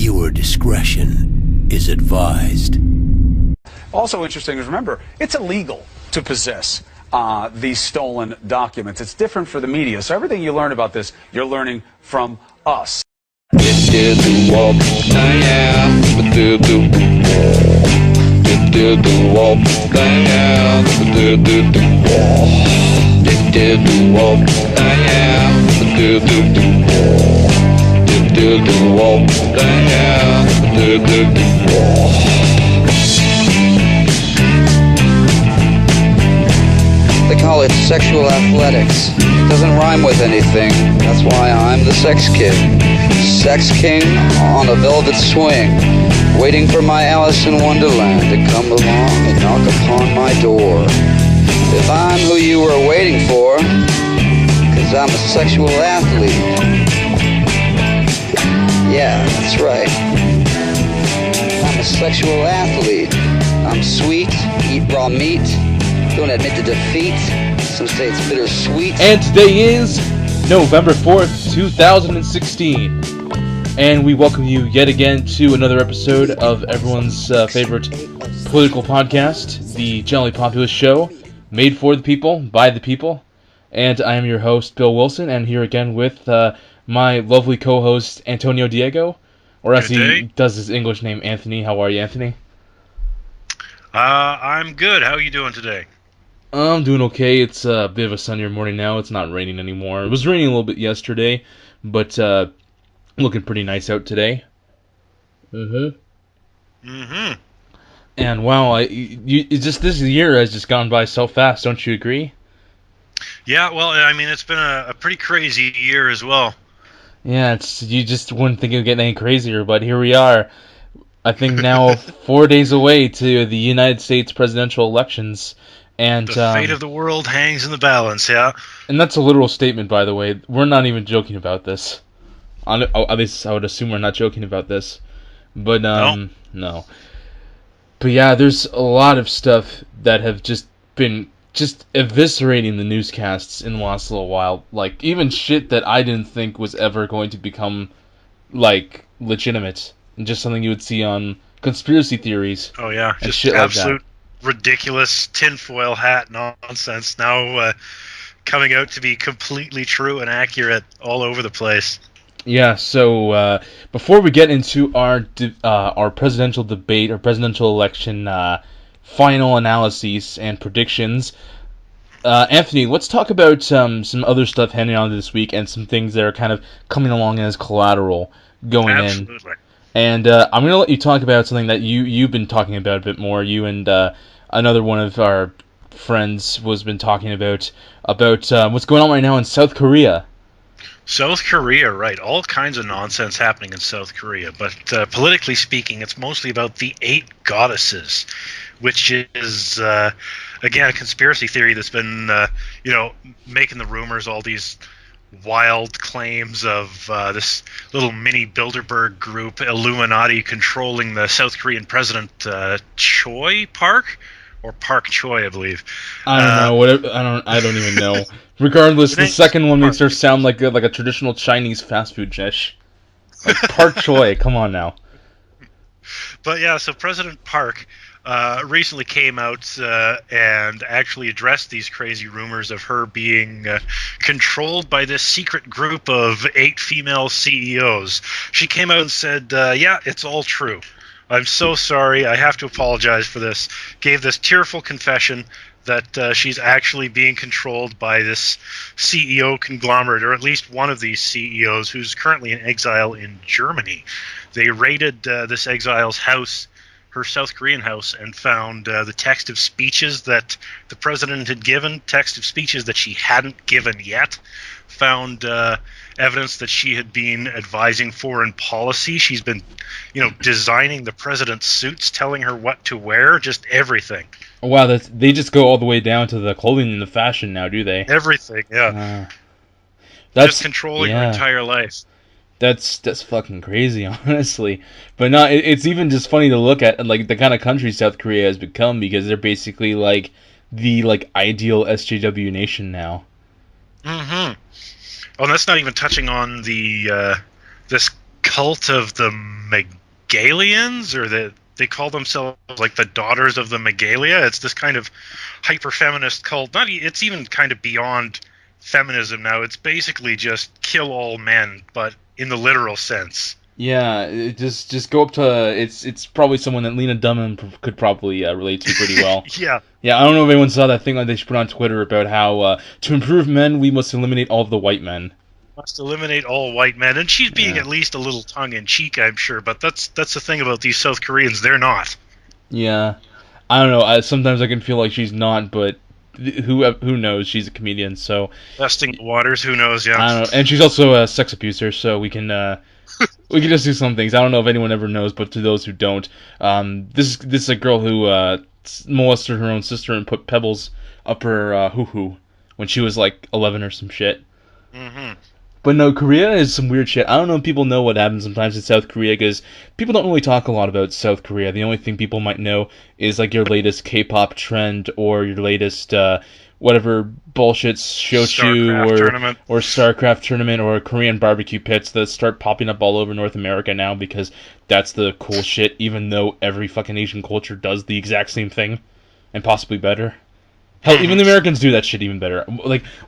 Viewer discretion is advised. Also interesting is, remember, it's illegal to possess these stolen documents. It's different for the media. So everything you learn about this, you're learning from us. They call it sexual athletics. It doesn't rhyme with anything. That's why I'm the sex king. Sex king on a velvet swing, waiting for my Alice in Wonderland to come along and knock upon my door. If I'm who you were waiting for, 'cause I'm a sexual athlete. Yeah, that's right. I'm a sexual athlete. I'm sweet, eat raw meat, don't admit to defeat. Some say it's bittersweet. And today is November 4th, 2016. And we welcome you yet again to another episode of everyone's favorite political podcast, the Jolly Populists show, made for the people, by the people. And I am your host, Bill Wilson, and here again with my lovely co-host, Antonio Diego, or as he does his English name, Anthony. How are you, Anthony? I'm good. How are you doing today? I'm doing okay. It's a bit of a sunnier morning now. It's not raining anymore. It was raining a little bit yesterday, but looking pretty nice out today. And wow, this year has just gone by so fast. Don't you agree? Yeah, well, I mean, it's been a pretty crazy year as well. Yeah, you just wouldn't think it would get any crazier, but here we are. I think now 4 days away to the United States presidential elections. And the fate of the world hangs in the balance, yeah. And that's a literal statement, by the way. We're not even joking about this. At least I would assume we're not joking about this. But, no. But yeah, there's a lot of stuff that have just been eviscerating the newscasts in the last little while. Like, even shit that I didn't think was ever going to become, like, legitimate. And just something you would see on conspiracy theories. Oh yeah, and just shit absolute like that. Ridiculous tinfoil hat nonsense now coming out to be completely true and accurate all over the place. Yeah, so before we get into our presidential debate, our presidential election final analyses and predictions, Anthony, let's talk about some other stuff hanging on this week and some things that are kind of coming along as collateral going Absolutely. in. And I'm going to let you talk about something that you've been talking about a bit more. You and another one of our friends has been talking about what's going on right now in South Korea. South Korea, right. All kinds of nonsense happening in South Korea. But politically speaking, it's mostly about the 8 goddesses, which is, again, a conspiracy theory that's been, making the rumors, all these wild claims of this little mini Bilderberg group, Illuminati, controlling the South Korean president, Choi Park? Or Park Choi, I believe. I don't know. Whatever. I don't even know. Regardless, the second one makes her sound like a traditional Chinese fast food dish. Like Park Choi, come on now. But yeah, so President Park recently came out and actually addressed these crazy rumors of her being controlled by this secret group of 8 female CEOs. She came out and said, yeah, it's all true. I'm so sorry. I have to apologize for this. Gave this tearful confession that she's actually being controlled by this CEO conglomerate, or at least one of these CEOs, who's currently in exile in Germany. They raided this exile's house, her South Korean house, and found the text of speeches that the president had given, text of speeches that she hadn't given yet, found evidence that she had been advising foreign policy. She's been, designing the president's suits, telling her what to wear, just everything. Wow, they just go all the way down to the clothing and the fashion now, do they? Everything, yeah. That's just controlling her entire life. That's fucking crazy, honestly. But no, it's even just funny to look at, like, the kind of country South Korea has become, because they're basically like the ideal SJW nation now. Mm-hmm. Oh, and that's not even touching on the this cult of the Megalians, or they call themselves like the Daughters of the Megalia. It's this kind of hyper-feminist cult. It's even kind of beyond feminism now. It's basically just kill all men, but in the literal sense. Yeah, just go up to it's probably someone that Lena Dunham could probably relate to pretty well. Yeah. Yeah, I don't know if anyone saw that thing that they put on Twitter about how to improve men we must eliminate all of the white men. Must eliminate all white men, and she's being at least a little tongue-in-cheek, I'm sure. But that's the thing about these South Koreans; they're not. Yeah, I don't know. Sometimes I can feel like she's not, but who knows? She's a comedian, so Testing the waters. Who knows? Yeah. I don't know. And she's also a sex abuser, so we can just do some things. I don't know if anyone ever knows, but to those who don't, this is a girl who molested her own sister and put pebbles up her hoo-hoo when she was like 11 or some shit. Mm-hmm. But no, Korea is some weird shit. I don't know if people know what happens sometimes in South Korea, because people don't really talk a lot about South Korea. The only thing people might know is like your latest K-pop trend or your latest whatever bullshit shochu or StarCraft tournament or Korean barbecue pits that start popping up all over North America now, because that's the cool shit, even though every fucking Asian culture does the exact same thing and possibly better. Hell, even the Americans do that shit even better.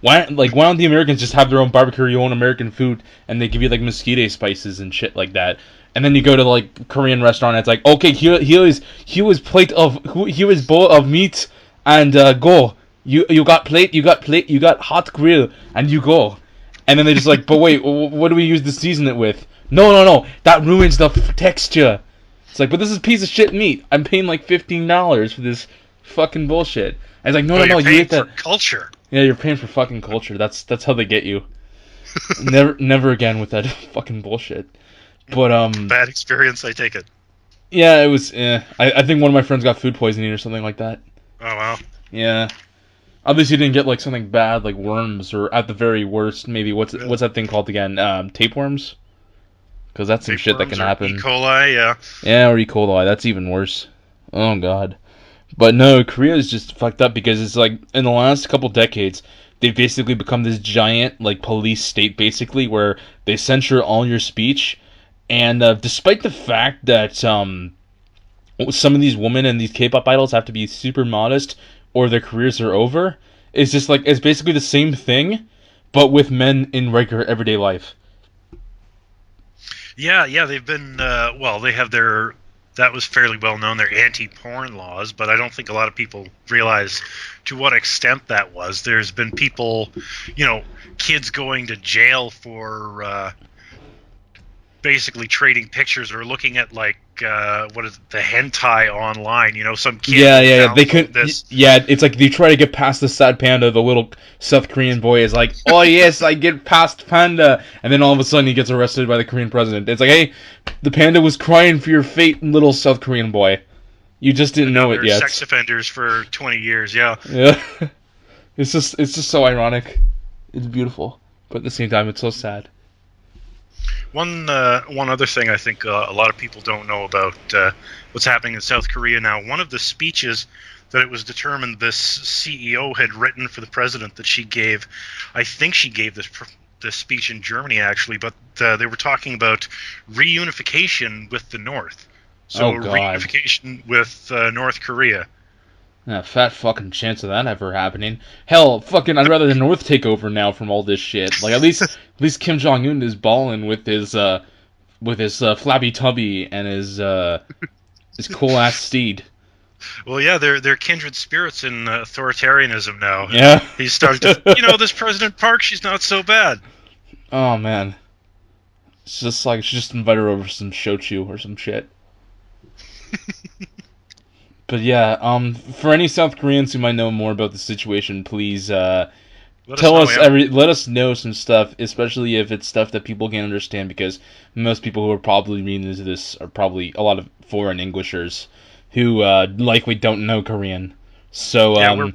Why don't the Americans just have their own barbecue, your own American food, and they give you like mosquito spices and shit like that? And then you go to like Korean restaurant, and it's like, okay, here was plate of bowl of meat, and go. You got plate, you got hot grill, and you go. And then they're just like, but wait, what do we use to season it with? No, that ruins the texture. It's like, but this is a piece of shit meat. I'm paying like $15 for this fucking bullshit. I was like, no, you're you paying ate that for culture. Yeah, you're paying for fucking culture. That's how they get you. never again with that fucking bullshit. But bad experience, I take it. Yeah, it was. I think one of my friends got food poisoning or something like that. Oh wow. Yeah. Obviously, didn't get like something bad like worms, or at the very worst, maybe what's that thing called again? Tapeworms. Because that's some shit that can happen. E. coli, yeah. Yeah, or E. coli. That's even worse. Oh god. But no, Korea is just fucked up because it's like in the last couple decades, they've basically become this giant like police state, basically, where they censor all your speech, and despite the fact that some of these women and these K-pop idols have to be super modest or their careers are over, it's just like it's basically the same thing, but with men in regular everyday life. Yeah, they've been they have their. That was fairly well known, their anti-porn laws, but I don't think a lot of people realize to what extent that was. There's been people, kids going to jail for basically trading pictures or looking at the hentai online. Some kid. Yeah. They couldn't. Yeah, it's like they try to get past the sad panda. The little South Korean boy is like, "Oh yes, I get past panda," and then all of a sudden he gets arrested by the Korean president. It's like, hey, the panda was crying for your fate, little South Korean boy. You just didn't know it yet. Sex offenders for 20 years. Yeah. Yeah. It's just so ironic. It's beautiful, but at the same time, it's so sad. One other thing I think a lot of people don't know about what's happening in South Korea now. One of the speeches that it was determined this CEO had written for the president that she gave, I think she gave this speech in Germany actually, but they were talking about reunification with the North. So reunification with North Korea. A fat fucking chance of that ever happening. Hell, fucking, I'd rather the North take over now from all this shit. Like, at least Kim Jong-un is balling with his flabby tubby and his cool ass steed. Well, yeah, they're kindred spirits in authoritarianism now. Yeah, he's starting to. This President Park, she's not so bad. Oh man, it's just like she just invite her over some shochu or some shit. But yeah, for any South Koreans who might know more about the situation, please let us know some stuff, especially if it's stuff that people can understand, because most people who are probably reading into this are probably a lot of foreign Englishers who likely don't know Korean. So we're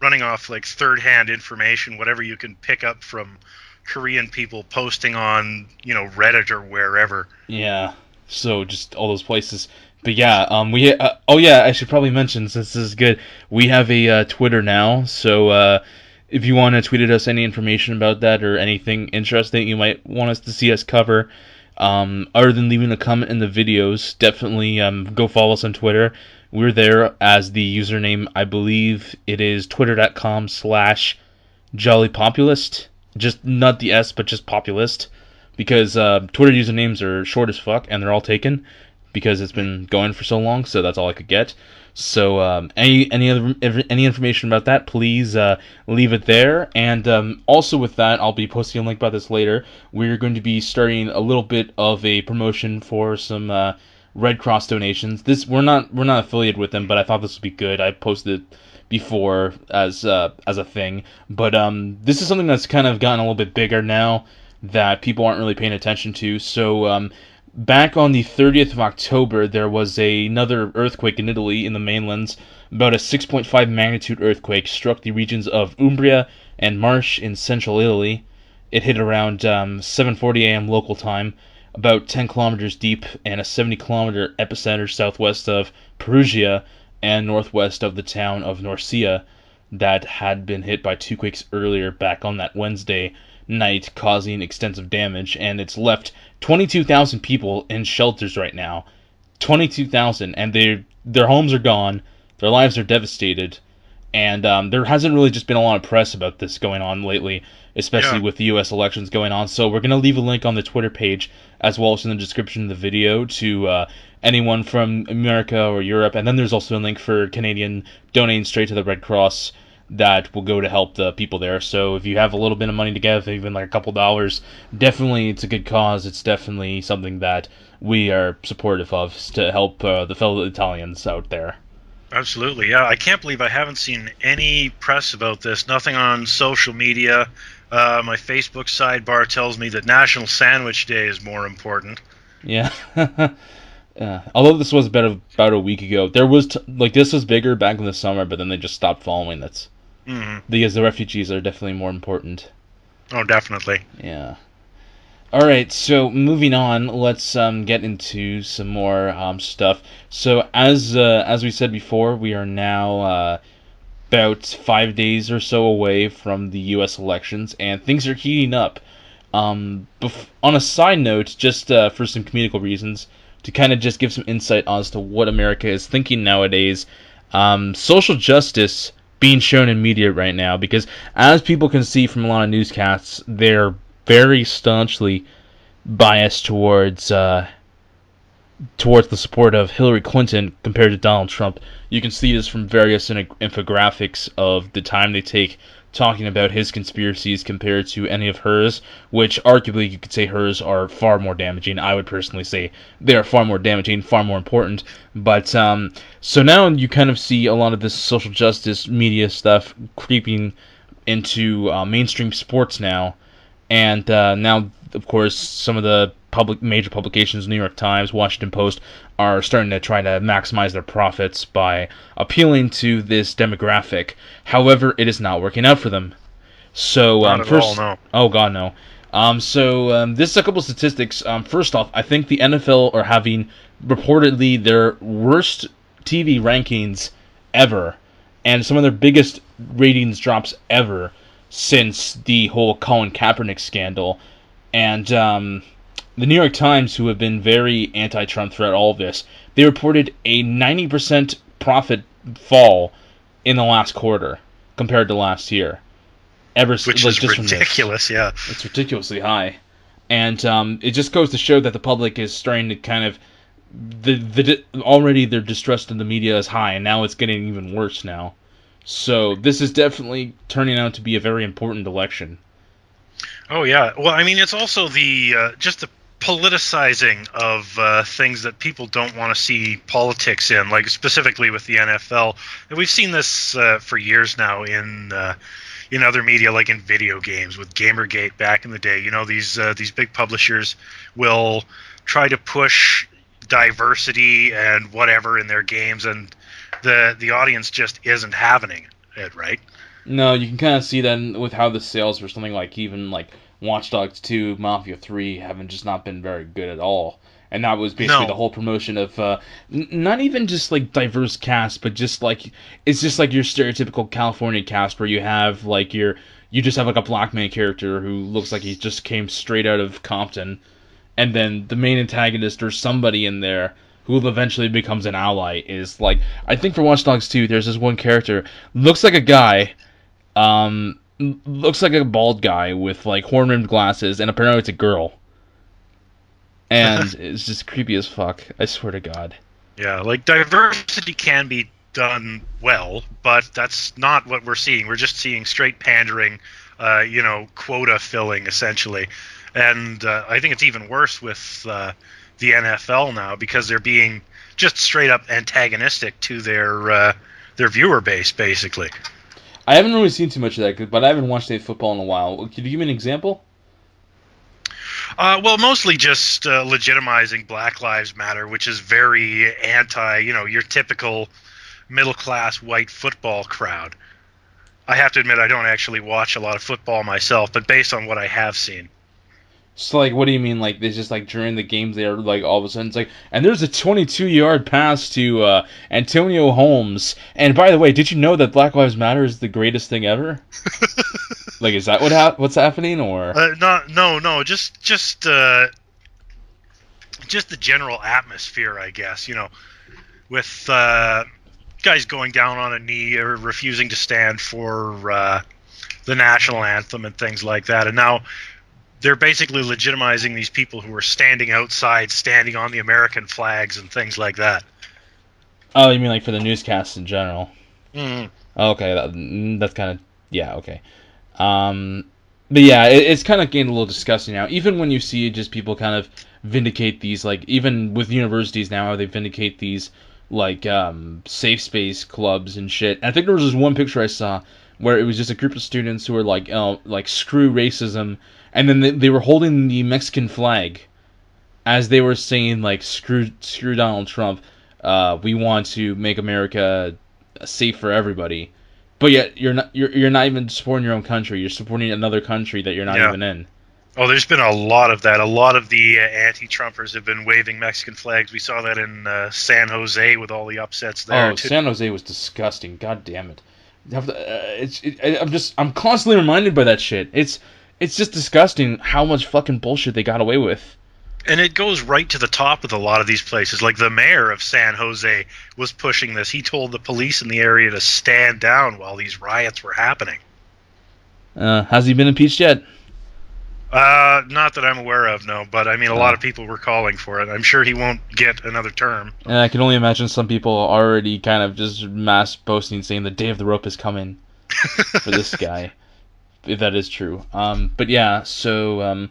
running off like third-hand information, whatever you can pick up from Korean people posting on Reddit or wherever. Yeah, so just all those places. But yeah, I should probably mention, since this is good, we have a Twitter now, so if you want to tweet at us any information about that or anything interesting you might want us to see us cover, Other than leaving a comment in the videos, definitely go follow us on Twitter. We're there as the username, I believe it is twitter.com/Jolly Populist. Just not the S, but just Populist. Because Twitter usernames are short as fuck, and they're all taken. Because it's been going for so long, so that's all I could get. So any information about that, please leave it there. And also with that, I'll be posting a link about this later. We're going to be starting a little bit of a promotion for some Red Cross donations. We're not affiliated with them, but I thought this would be good. I posted it before as a thing, but this is something that's kind of gotten a little bit bigger now that people aren't really paying attention to. So back on the 30th of October, there was another earthquake in Italy, in the mainlands. About a 6.5 magnitude earthquake struck the regions of Umbria and Marche in central Italy. It hit around 7:40 a.m. local time, about 10 kilometers deep, and a 70-kilometer epicenter southwest of Perugia and northwest of the town of Norcia that had been hit by two quakes earlier back on that Wednesday night, causing extensive damage, and it's left 22,000 people in shelters right now. 22,000, and their homes are gone, their lives are devastated, and there hasn't really just been a lot of press about this going on lately, especially with the U.S. elections going on. So we're going to leave a link on the Twitter page, as well as in the description of the video, to anyone from America or Europe, and then there's also a link for Canadian donating straight to the Red Cross that will go to help the people there. So if you have a little bit of money to give, even like a couple dollars, definitely it's a good cause. It's definitely something that we are supportive of to help the fellow Italians out there. Absolutely, yeah. I can't believe I haven't seen any press about this. Nothing on social media. My Facebook sidebar tells me that National Sandwich Day is more important. Yeah. Although this was about a week ago, there was this was bigger back in the summer, but then they just stopped following it. Mm-hmm. Because the refugees are definitely more important. Oh, definitely. Yeah. All right, so moving on, let's get into some more stuff. So as we said before, we are now about 5 days or so away from the U.S. elections, and things are heating up. On a side note, just for some comedical reasons, to kind of just give some insight as to what America is thinking nowadays, social justice being shown in media right now, because as people can see from a lot of newscasts, they're very staunchly biased towards the support of Hillary Clinton compared to Donald Trump. You can see this from various infographics of the time they take talking about his conspiracies compared to any of hers, which arguably you could say hers are far more damaging. I would personally say they are far more damaging, far more important. But so now you kind of see a lot of this social justice media stuff creeping into mainstream sports now. And now, of course, some of the major publications, New York Times, Washington Post, are starting to try to maximize their profits by appealing to this demographic. However, it is not working out for them. So not at all, no. Oh God, no. This is a couple of statistics. First off, I think the NFL are having reportedly their worst TV rankings ever, and some of their biggest ratings drops ever since the whole Colin Kaepernick scandal. And the New York Times, who have been very anti-Trump throughout all of this, they reported a 90% profit fall in the last quarter compared to last year. Which is ridiculous, yeah. It's ridiculously high. And it just goes to show that the public is starting to kind of... already their distrust in the media is high, and now it's getting even worse now. So this is definitely turning out to be a very important election. Oh, yeah. Well, I mean, it's also the just the politicizing of things that people don't want to see politics in, like specifically with the NFL. And we've seen this for years now in other media, like in video games with Gamergate back in the day. You know, these big publishers will try to push diversity and whatever in their games, and the audience just isn't having it, right? No, you can kind of see that with how the sales for something like even like Watch Dogs 2, Mafia 3 haven't just not been very good at all. And that was basically the whole promotion of not even just like diverse cast, but just like it's just like your stereotypical California cast where you have like you just have like a black man character who looks like he just came straight out of Compton, and then the main antagonist or somebody in there who eventually becomes an ally is like, I think for Watch Dogs 2, there's this one character, looks like a guy, looks like a bald guy with like horn-rimmed glasses, and apparently it's a girl. And it's just creepy as fuck, I swear to God. Yeah, like diversity can be done well, but that's not what we're seeing. We're just seeing straight pandering, quota filling essentially. And I think it's even worse with the NFL now because they're being just straight up antagonistic to their viewer base, basically. I haven't really seen too much of that, but I haven't watched any football in a while. Could you give me an example? Well, mostly just legitimizing Black Lives Matter, which is very anti, your typical middle-class white football crowd. I have to admit I don't actually watch a lot of football myself, but based on what I have seen. So, like, what do you mean? Like, there's just, like, during the games, they're, like, all of a sudden, it's like, and there's a 22-yard pass to Antonio Holmes. And, by the way, did you know that Black Lives Matter is the greatest thing ever? Like, is that what's happening, or? No, just the general atmosphere, I guess, with guys going down on a knee or refusing to stand for the national anthem and things like that. And now they're basically legitimizing these people who are standing outside, standing on the American flags and things like that. Oh, you mean like for the newscasts in general? Mm-hmm. Okay, that's kind of, yeah, okay. But yeah, it's kind of getting a little disgusting now. Even when you see just people kind of vindicate these, like, even with universities now, they vindicate these, like, safe space clubs and shit. And I think there was this one picture I saw where it was just a group of students who were like screw racism, and then they were holding the Mexican flag as they were saying, like, screw Donald Trump, we want to make America safe for everybody. But yet you're not even supporting your own country. You're supporting another country that you're not even in. Oh, there's been a lot of that. A lot of the anti-Trumpers have been waving Mexican flags. We saw that in San Jose with all the upsets there. Oh, San Jose was disgusting. God damn it. I'm constantly reminded by that shit. It's just disgusting how much fucking bullshit they got away with. And it goes right to the top with a lot of these places. Like the mayor of San Jose was pushing this. He told the police in the area to stand down while these riots were happening. Has he been impeached yet? Not that I'm aware of, no. But, I mean, a lot of people were calling for it. I'm sure he won't get another term. And I can only imagine some people already kind of just mass posting saying the day of the rope is coming for this guy, if that is true. But yeah, so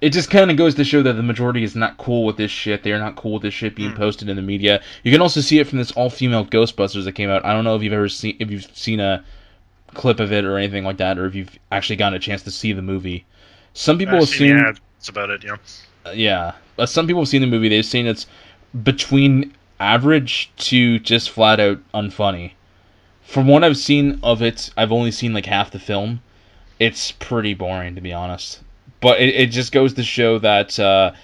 it just kind of goes to show that the majority is not cool with this shit. They are not cool with this shit being posted in the media. You can also see it from this all-female Ghostbusters that came out. I don't know if you've seen a clip of it or anything like that, or if you've actually gotten a chance to see the movie. Some people assume that's about it, yeah. Yeah, but some people have seen the movie. They've seen it's between average to just flat out unfunny. From what I've seen of it, I've only seen like half the film. It's pretty boring, to be honest. But it just goes to show that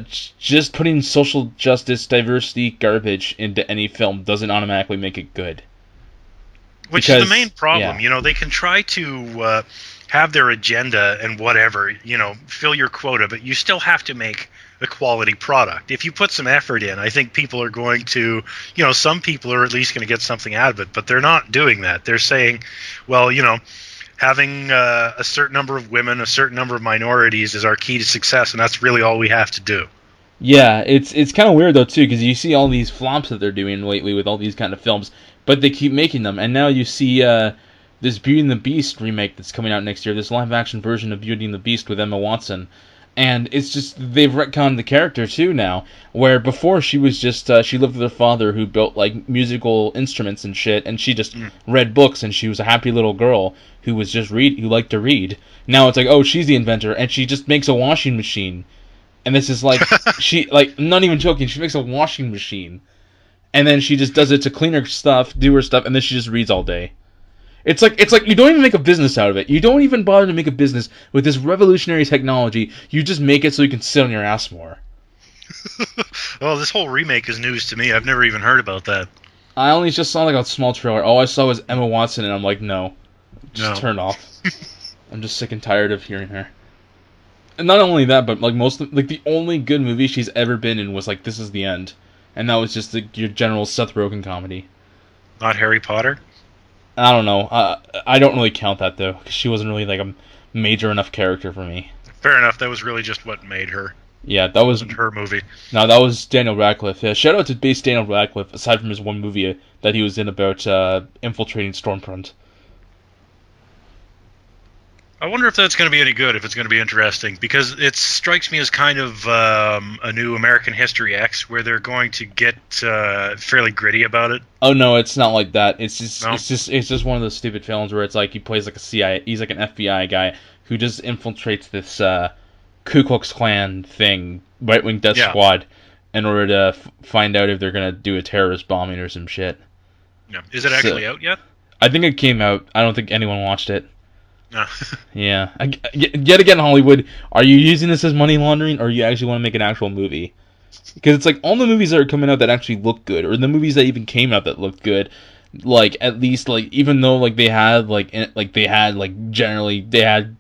just putting social justice, diversity, garbage into any film doesn't automatically make it good. Which is the main problem. Yeah. They can try to have their agenda and whatever, fill your quota, but you still have to make a quality product. If you put some effort in, I think people are going to, some people are at least going to get something out of it, but they're not doing that. They're saying, well, having a certain number of women, a certain number of minorities is our key to success, and that's really all we have to do. Yeah, it's kind of weird, though, too, because you see all these flops that they're doing lately with all these kind of films, but they keep making them, and now you see this Beauty and the Beast remake that's coming out next year, this live-action version of Beauty and the Beast with Emma Watson, and it's just, they've retconned the character, too, now, where before she was just, she lived with her father who built, like, musical instruments and shit, and she just read books, and she was a happy little girl who was just who liked to read. Now it's like, oh, she's the inventor, and she just makes a washing machine. And this is like, I'm not even joking, she makes a washing machine. And then she just does it to clean her stuff, do her stuff, and then she just reads all day. It's like you don't even make a business out of it. You don't even bother to make a business with this revolutionary technology. You just make it so you can sit on your ass more. Well, this whole remake is news to me. I've never even heard about that. I only just saw like a small trailer. All I saw was Emma Watson, and I'm like, no. Just turn off. I'm just sick and tired of hearing her. And not only that, but like the only good movie she's ever been in was like This Is the End, and that was just your general Seth Rogen comedy. Not Harry Potter? I don't know. I don't really count that though, because she wasn't really like a major enough character for me. Fair enough. That was really just what made her. Yeah, that wasn't her movie. No, that was Daniel Radcliffe. Yeah, shout out to base Daniel Radcliffe. Aside from his one movie that he was in about infiltrating Stormfront. I wonder if that's going to be any good, if it's going to be interesting, because it strikes me as kind of a new American History X, where they're going to get fairly gritty about it. Oh no, it's not like that. It's just No? it's just one of those stupid films where it's like he plays like a CIA. He's like an FBI guy who just infiltrates this Ku Klux Klan thing, right wing death squad, in order to find out if they're gonna do a terrorist bombing or some shit. Yeah. Is it actually out yet? I think it came out. I don't think anyone watched it. No. Yeah. Yet again, Hollywood, are you using this as money laundering, or you actually want to make an actual movie? Because it's like all the movies that are coming out that actually look good, or the movies that even came out that looked good, like at least like even though like they had generally they had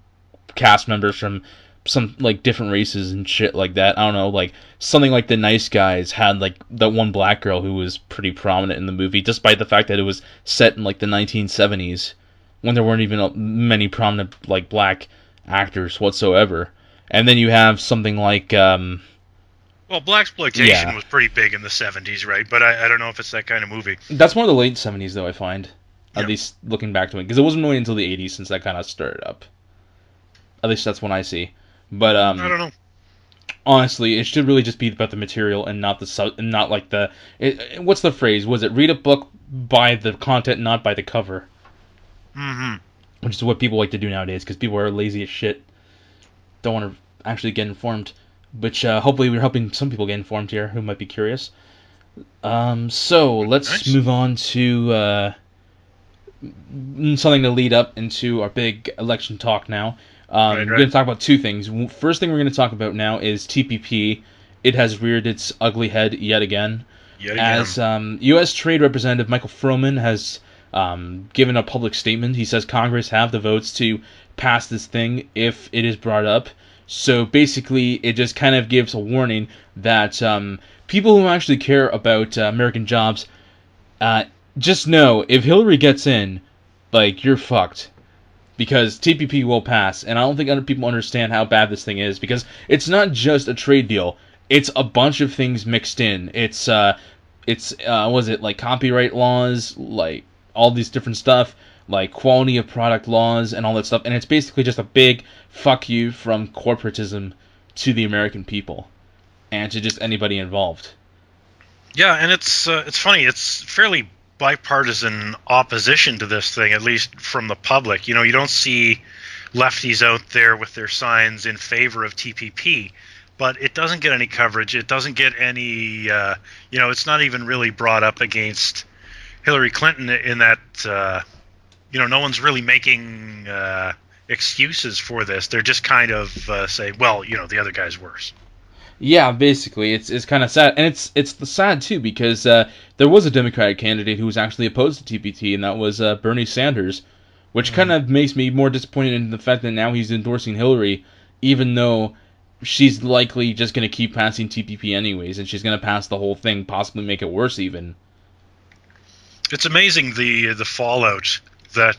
cast members from some like different races and shit like that. I don't know, like something like The Nice Guys had like that one black girl who was pretty prominent in the movie, despite the fact that it was set in like the 1970s. When there weren't even many prominent like black actors whatsoever. And then you have something like well, blaxploitation was pretty big in the 70s, right? But I don't know if it's that kind of movie. That's more the late 70s though, I find. At least looking back to it, because it wasn't really until the 80s since that kind of started up. At least that's what I see. But I don't know. Honestly, it should really just be about the material and not what's the phrase? Was it read a book by the content, not by the cover? Mm-hmm. Which is what people like to do nowadays, because people are lazy as shit. Don't want to actually get informed. Which, hopefully we're helping some people get informed here who might be curious. So, let's move on to something to lead up into our big election talk now. We're going to talk about two things. First thing we're going to talk about now is TPP. It has reared its ugly head yet again. As U.S. Trade Representative Michael Froman has given a public statement. He says Congress have the votes to pass this thing if it is brought up. So basically, it just kind of gives a warning that people who actually care about American jobs, just know if Hillary gets in, like, you're fucked. Because TPP will pass, and I don't think other people understand how bad this thing is, because it's not just a trade deal. It's a bunch of things mixed in. It's was it like copyright laws, like all these different stuff, like quality of product laws and all that stuff, and it's basically just a big fuck you from corporatism to the American people and to just anybody involved. Yeah, and it's funny. It's fairly bipartisan opposition to this thing, at least from the public. You know, you don't see lefties out there with their signs in favor of TPP, but it doesn't get any coverage. It doesn't get any, it's not even really brought up against Hillary Clinton in that, no one's really making excuses for this. They're just kind of say, well, the other guy's worse. Yeah, basically, it's kind of sad, and it's sad too, because there was a Democratic candidate who was actually opposed to TPP, and that was Bernie Sanders, which kind of makes me more disappointed in the fact that now he's endorsing Hillary, even though she's likely just going to keep passing TPP anyways, and she's going to pass the whole thing, possibly make it worse even. It's amazing the fallout, that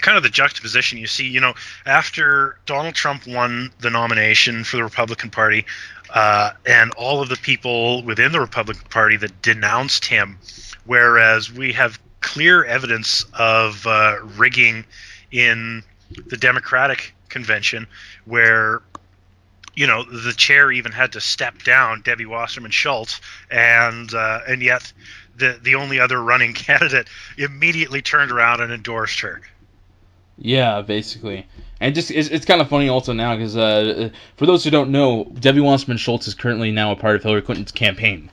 kind of the juxtaposition you see. After Donald Trump won the nomination for the Republican Party, and all of the people within the Republican Party that denounced him, whereas we have clear evidence of rigging in the Democratic convention, where the chair even had to step down, Debbie Wasserman Schultz, and yet the only other running candidate immediately turned around and endorsed her. Yeah, basically. And just it's kind of funny also now, because for those who don't know, Debbie Wasserman Schultz is currently now a part of Hillary Clinton's campaign.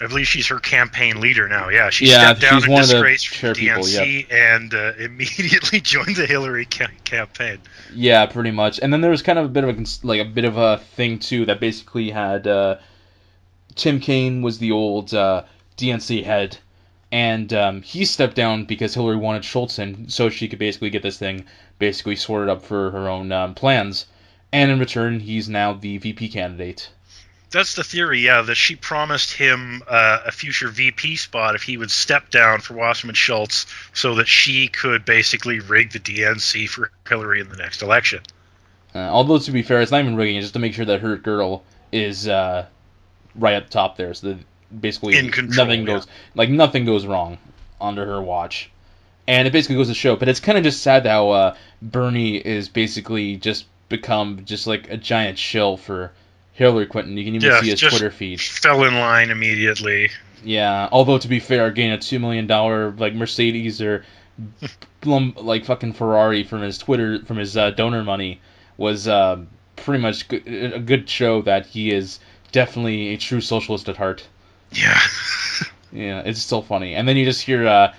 I believe she's her campaign leader now. Yeah, she stepped down in disgrace from the DNC and immediately joined the Hillary campaign. Yeah, pretty much. And then there was kind of a bit of a thing too that basically had Tim Kaine was the old DNC head, and he stepped down because Hillary wanted Schultz in, so she could basically get this thing basically sorted up for her own plans. and in return, he's now the VP candidate. That's the theory, yeah, that she promised him a future VP spot if he would step down for Wasserman Schultz so that she could basically rig the DNC for Hillary in the next election. Although, to be fair, it's not even rigging, it's just to make sure that her girl is right at the top there, so that basically in control, nothing goes wrong under her watch. And it basically goes to show, but it's kind of just sad how Bernie is basically just become just like a giant shill for Hillary Clinton. You can even see his Twitter feed. Fell in line immediately. Yeah, although to be fair, getting a $2 million like Mercedes or like fucking Ferrari from his donor money was pretty much a good show that he is definitely a true socialist at heart. Yeah. Yeah, it's so funny. And then you just hear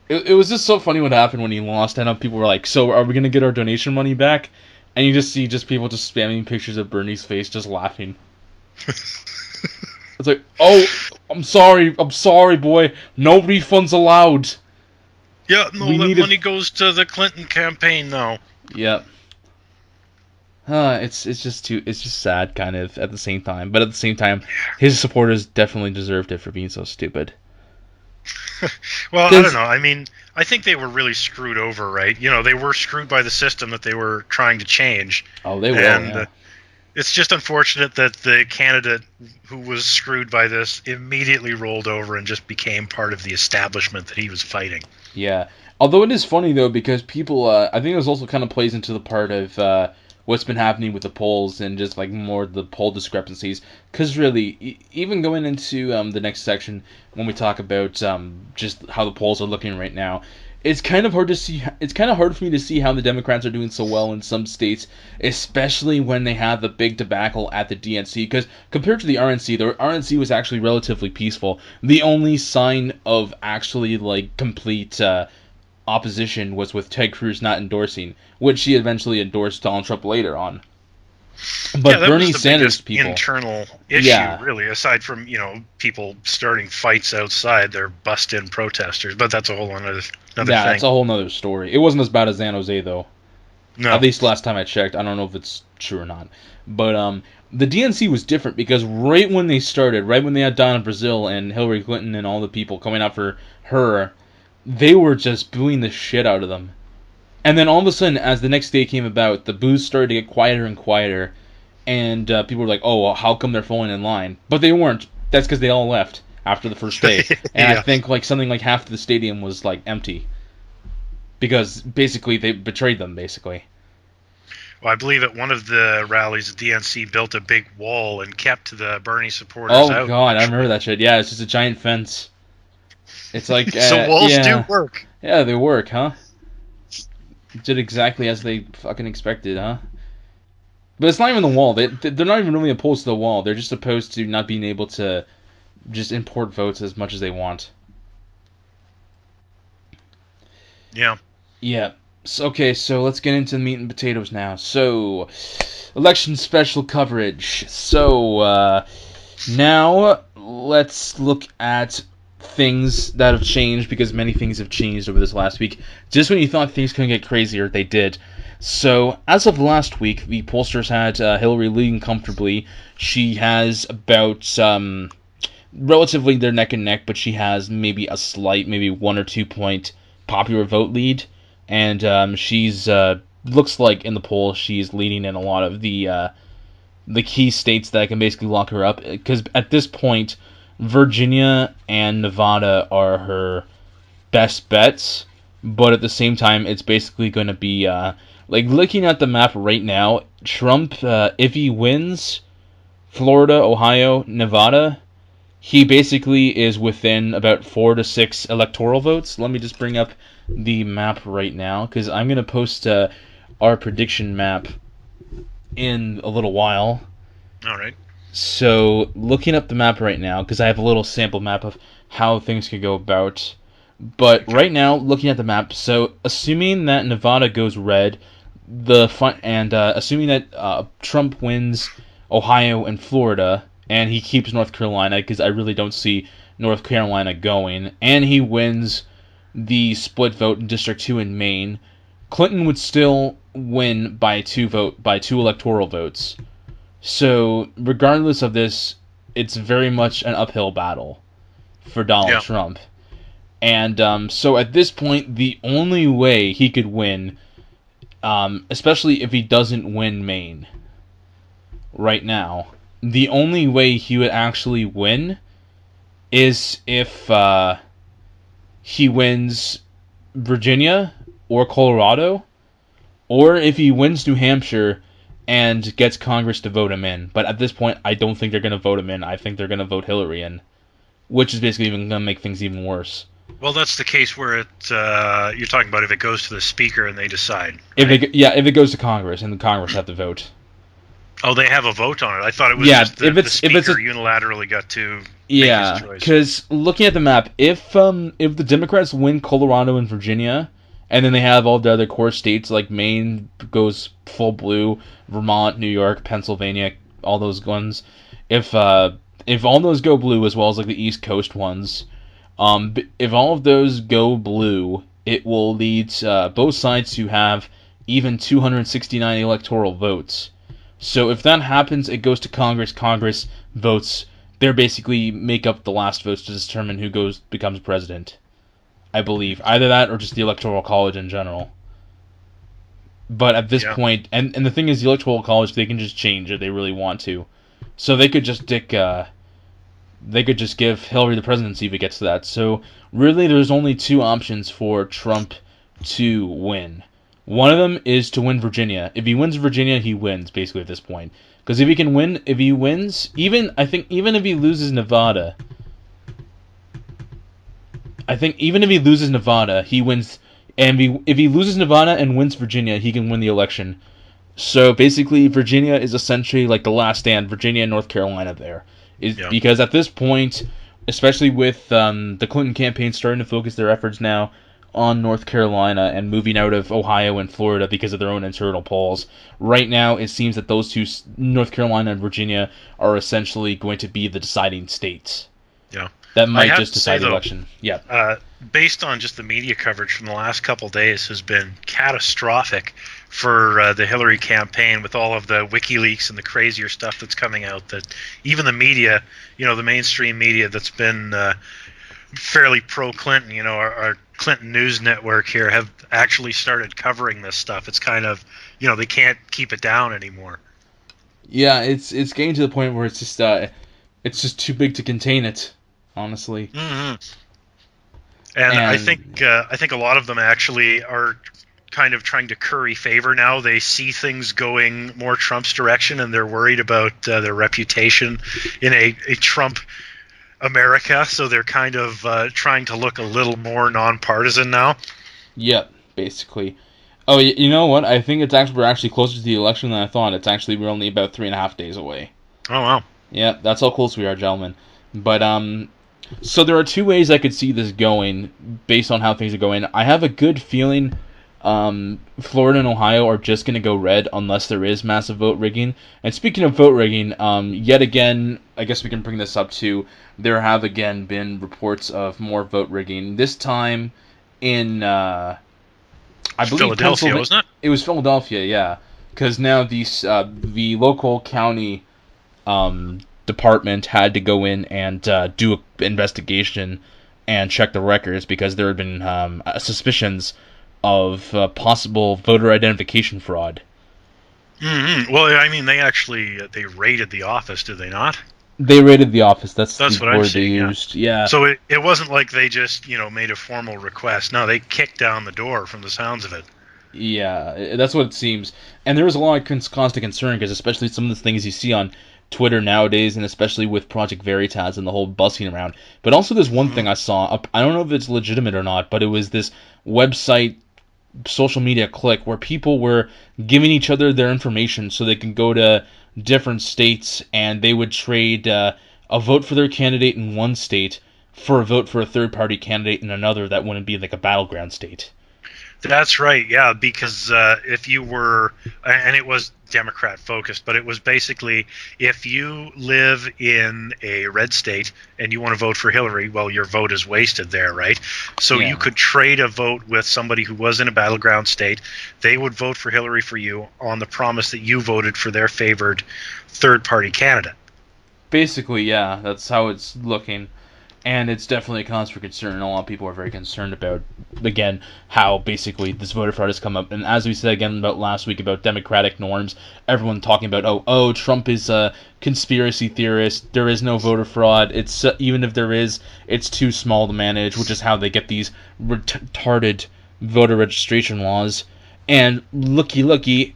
it was just so funny what happened when he lost. I know people were like, "So are we gonna get our donation money back?" And you just see people just spamming pictures of Bernie's face, just laughing. It's like, "Oh, I'm sorry, boy. No refunds allowed." Yeah, no, that money goes to the Clinton campaign now. Yep. It's just sad, kind of, at the same time. But at the same time, his supporters definitely deserved it for being so stupid. Well, I don't know. I mean, I think they were really screwed over, right? You know, they were screwed by the system that they were trying to change. Oh, they will, yeah. It's just unfortunate that the candidate who was screwed by this immediately rolled over and just became part of the establishment that he was fighting. Yeah. Although it is funny, though, because people, I think it also kind of plays into the part of what's been happening with the polls and just like more the poll discrepancies. Because really, even going into the next section when we talk about just how the polls are looking right now, it's kind of hard to see. It's kind of hard for me to see how the Democrats are doing so well in some states, especially when they have the big debacle at the DNC. Because compared to the RNC was actually relatively peaceful. The only sign of actually like complete opposition was with Ted Cruz not endorsing, which he eventually endorsed Donald Trump later on. But that Bernie was the Sanders biggest internal issue, really, aside from people starting fights outside, they're bust-in protesters. But that's a whole other thing. Yeah, it's a whole other story. It wasn't as bad as San Jose, though. No. At least last time I checked. I don't know if it's true or not. But the DNC was different because right when they started, right when they had Donna Brazile and Hillary Clinton and all the people coming out for her, they were just booing the shit out of them. And then all of a sudden, as the next day came about, the boos started to get quieter and quieter, and people were like, "Oh, well, how come they're falling in line?" But they weren't. That's because they all left after the first day, and I think something like half of the stadium was like empty because basically they betrayed them. Basically. Well, I believe at one of the rallies, the DNC built a big wall and kept the Bernie supporters out. Oh God, I remember that shit. Yeah, it's just a giant fence. It's like so walls do work. Yeah, they work, huh? Did exactly as they fucking expected, huh? But it's not even the wall. They're not even really opposed to the wall. They're just opposed to not being able to just import votes as much as they want. Yeah. Yeah. Okay, so let's get into the meat and potatoes now. So, election special coverage. So, now let's look at things that have changed, because many things have changed over this last week. Just when you thought things couldn't get crazier, they did. So, as of last week, the pollsters had Hillary leading comfortably. She has about, relatively they're neck and neck, but she has maybe a slight, maybe 1 or 2 point popular vote lead. And she's, looks like in the poll, she's leading in a lot of the key states that can basically lock her up. Because at this point, Virginia and Nevada are her best bets, but at the same time, it's basically going to be, like, looking at the map right now, Trump, if he wins Florida, Ohio, Nevada, he basically is within about 4 to 6 electoral votes. Let me just bring up the map right now, because I'm going to post our prediction map in a little while. All right. So, looking up the map right now, because I have a little sample map of how things could go about. But right now, looking at the map, so assuming that Nevada goes red, assuming that Trump wins Ohio and Florida, and he keeps North Carolina, because I really don't see North Carolina going, and he wins the split vote in District 2 in Maine, Clinton would still win by two electoral votes. So regardless of this, it's very much an uphill battle for Donald Trump. And so at this point, the only way he could win, especially if he doesn't win Maine right now, the only way he would actually win is if he wins Virginia or Colorado, or if he wins New Hampshire and gets Congress to vote him in. But at this point, I don't think they're going to vote him in. I think they're going to vote Hillary in, which is basically even going to make things even worse. Well, that's the case where you're talking about if it goes to the speaker and they decide. Right? If it goes to Congress and the Congress have to vote. Oh, they have a vote on it. I thought it was just the speaker unilaterally got to make his choice. Because looking at the map, if the Democrats win Colorado and Virginia, and then they have all the other core states like Maine goes full blue, Vermont, New York, Pennsylvania, all those ones. If all those go blue, as well as like the East Coast ones, if all of those go blue, it will lead both sides to have even 269 electoral votes. So if that happens, it goes to Congress. Congress votes. They basically make up the last votes to determine who becomes president. I believe either that or just the Electoral College in general. But at this point, and the thing is, the Electoral College, they can just change if they really want to. So they could just give Hillary the presidency if it gets to that. So really, there's only two options for Trump to win. One of them is to win Virginia. If he wins Virginia, he wins basically at this point. Because if he wins, even if he loses Nevada, he wins. And if he loses Nevada and wins Virginia, he can win the election. So basically, Virginia is essentially like the last stand. Virginia and North Carolina because at this point, especially with the Clinton campaign starting to focus their efforts now on North Carolina and moving out of Ohio and Florida because of their own internal polls, right now it seems that those two, North Carolina and Virginia, are essentially going to be the deciding states. Yeah. That might just decide the election. Yeah. Based on just the media coverage from the last couple of days has been catastrophic for the Hillary campaign, with all of the WikiLeaks and the crazier stuff that's coming out, that even the media, the mainstream media that's been fairly pro-Clinton, our Clinton News Network here, have actually started covering this stuff. It's kind of, they can't keep it down anymore. Yeah, it's getting to the point where it's just too big to contain it, honestly. Mm-hmm. And I think a lot of them actually are kind of trying to curry favor now. They see things going more Trump's direction, and they're worried about their reputation in a Trump America, so they're kind of trying to look a little more nonpartisan now. Yep, basically. Oh, you know what? I think we're actually closer to the election than I thought. We're only about 3.5 days away. Oh, wow. Yeah, that's how close we are, gentlemen. But, so there are two ways I could see this going, based on how things are going. I have a good feeling Florida and Ohio are just going to go red unless there is massive vote rigging. And speaking of vote rigging, yet again, I guess we can bring this up too. There have again been reports of more vote rigging. This time in, I believe Philadelphia, wasn't it? It was Philadelphia, yeah. Because now the local county department had to go in and do an investigation and check the records because there had been suspicions of possible voter identification fraud. Mm-hmm. Well, I mean, they raided the office, did they not? They raided the office. That's the what I'm word saying, they used. Yeah. So it wasn't like they just made a formal request. No, they kicked down the door from the sounds of it. Yeah, that's what it seems. And there was a lot of constant concern because especially some of the things you see on Twitter nowadays, and especially with Project Veritas and the whole busing around. But also there's one thing I saw. I don't know if it's legitimate or not, but it was this website social media click where people were giving each other their information so they can go to different states and they would trade a vote for their candidate in one state for a vote for a third party candidate in another that wouldn't be like a battleground state. That's right, yeah, because if you were, and it was Democrat focused, but it was basically if you live in a red state and you want to vote for Hillary, well, your vote is wasted there, right? So Yeah. you could trade a vote with somebody who was in a battleground state. They would vote for Hillary for you on the promise that you voted for their favored third-party candidate. Basically, yeah, that's how it's looking. And it's definitely a cause for concern, and a lot of people are very concerned about, again, how basically this voter fraud has come up. And as we said again about last week about democratic norms, everyone talking about, oh, Trump is a conspiracy theorist, there is no voter fraud, it's even if there is, it's too small to manage, which is how they get these retarded voter registration laws. And looky,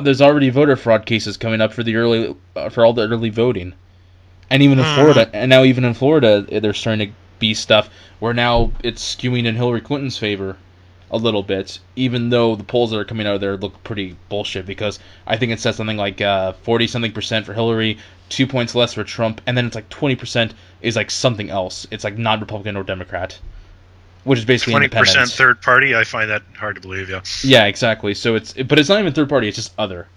there's already voter fraud cases coming up for all the early voting. And even in Florida, they're starting to be stuff where now it's skewing in Hillary Clinton's favor a little bit, even though the polls that are coming out of there look pretty bullshit, because I think it says something like 40-something% for Hillary, 2 points less for Trump, and then it's like 20% is like something else. It's like not Republican or Democrat, which is basically 20% independent. third party, I find that hard to believe, yeah. Yeah, exactly. So but it's not even third party, it's just other.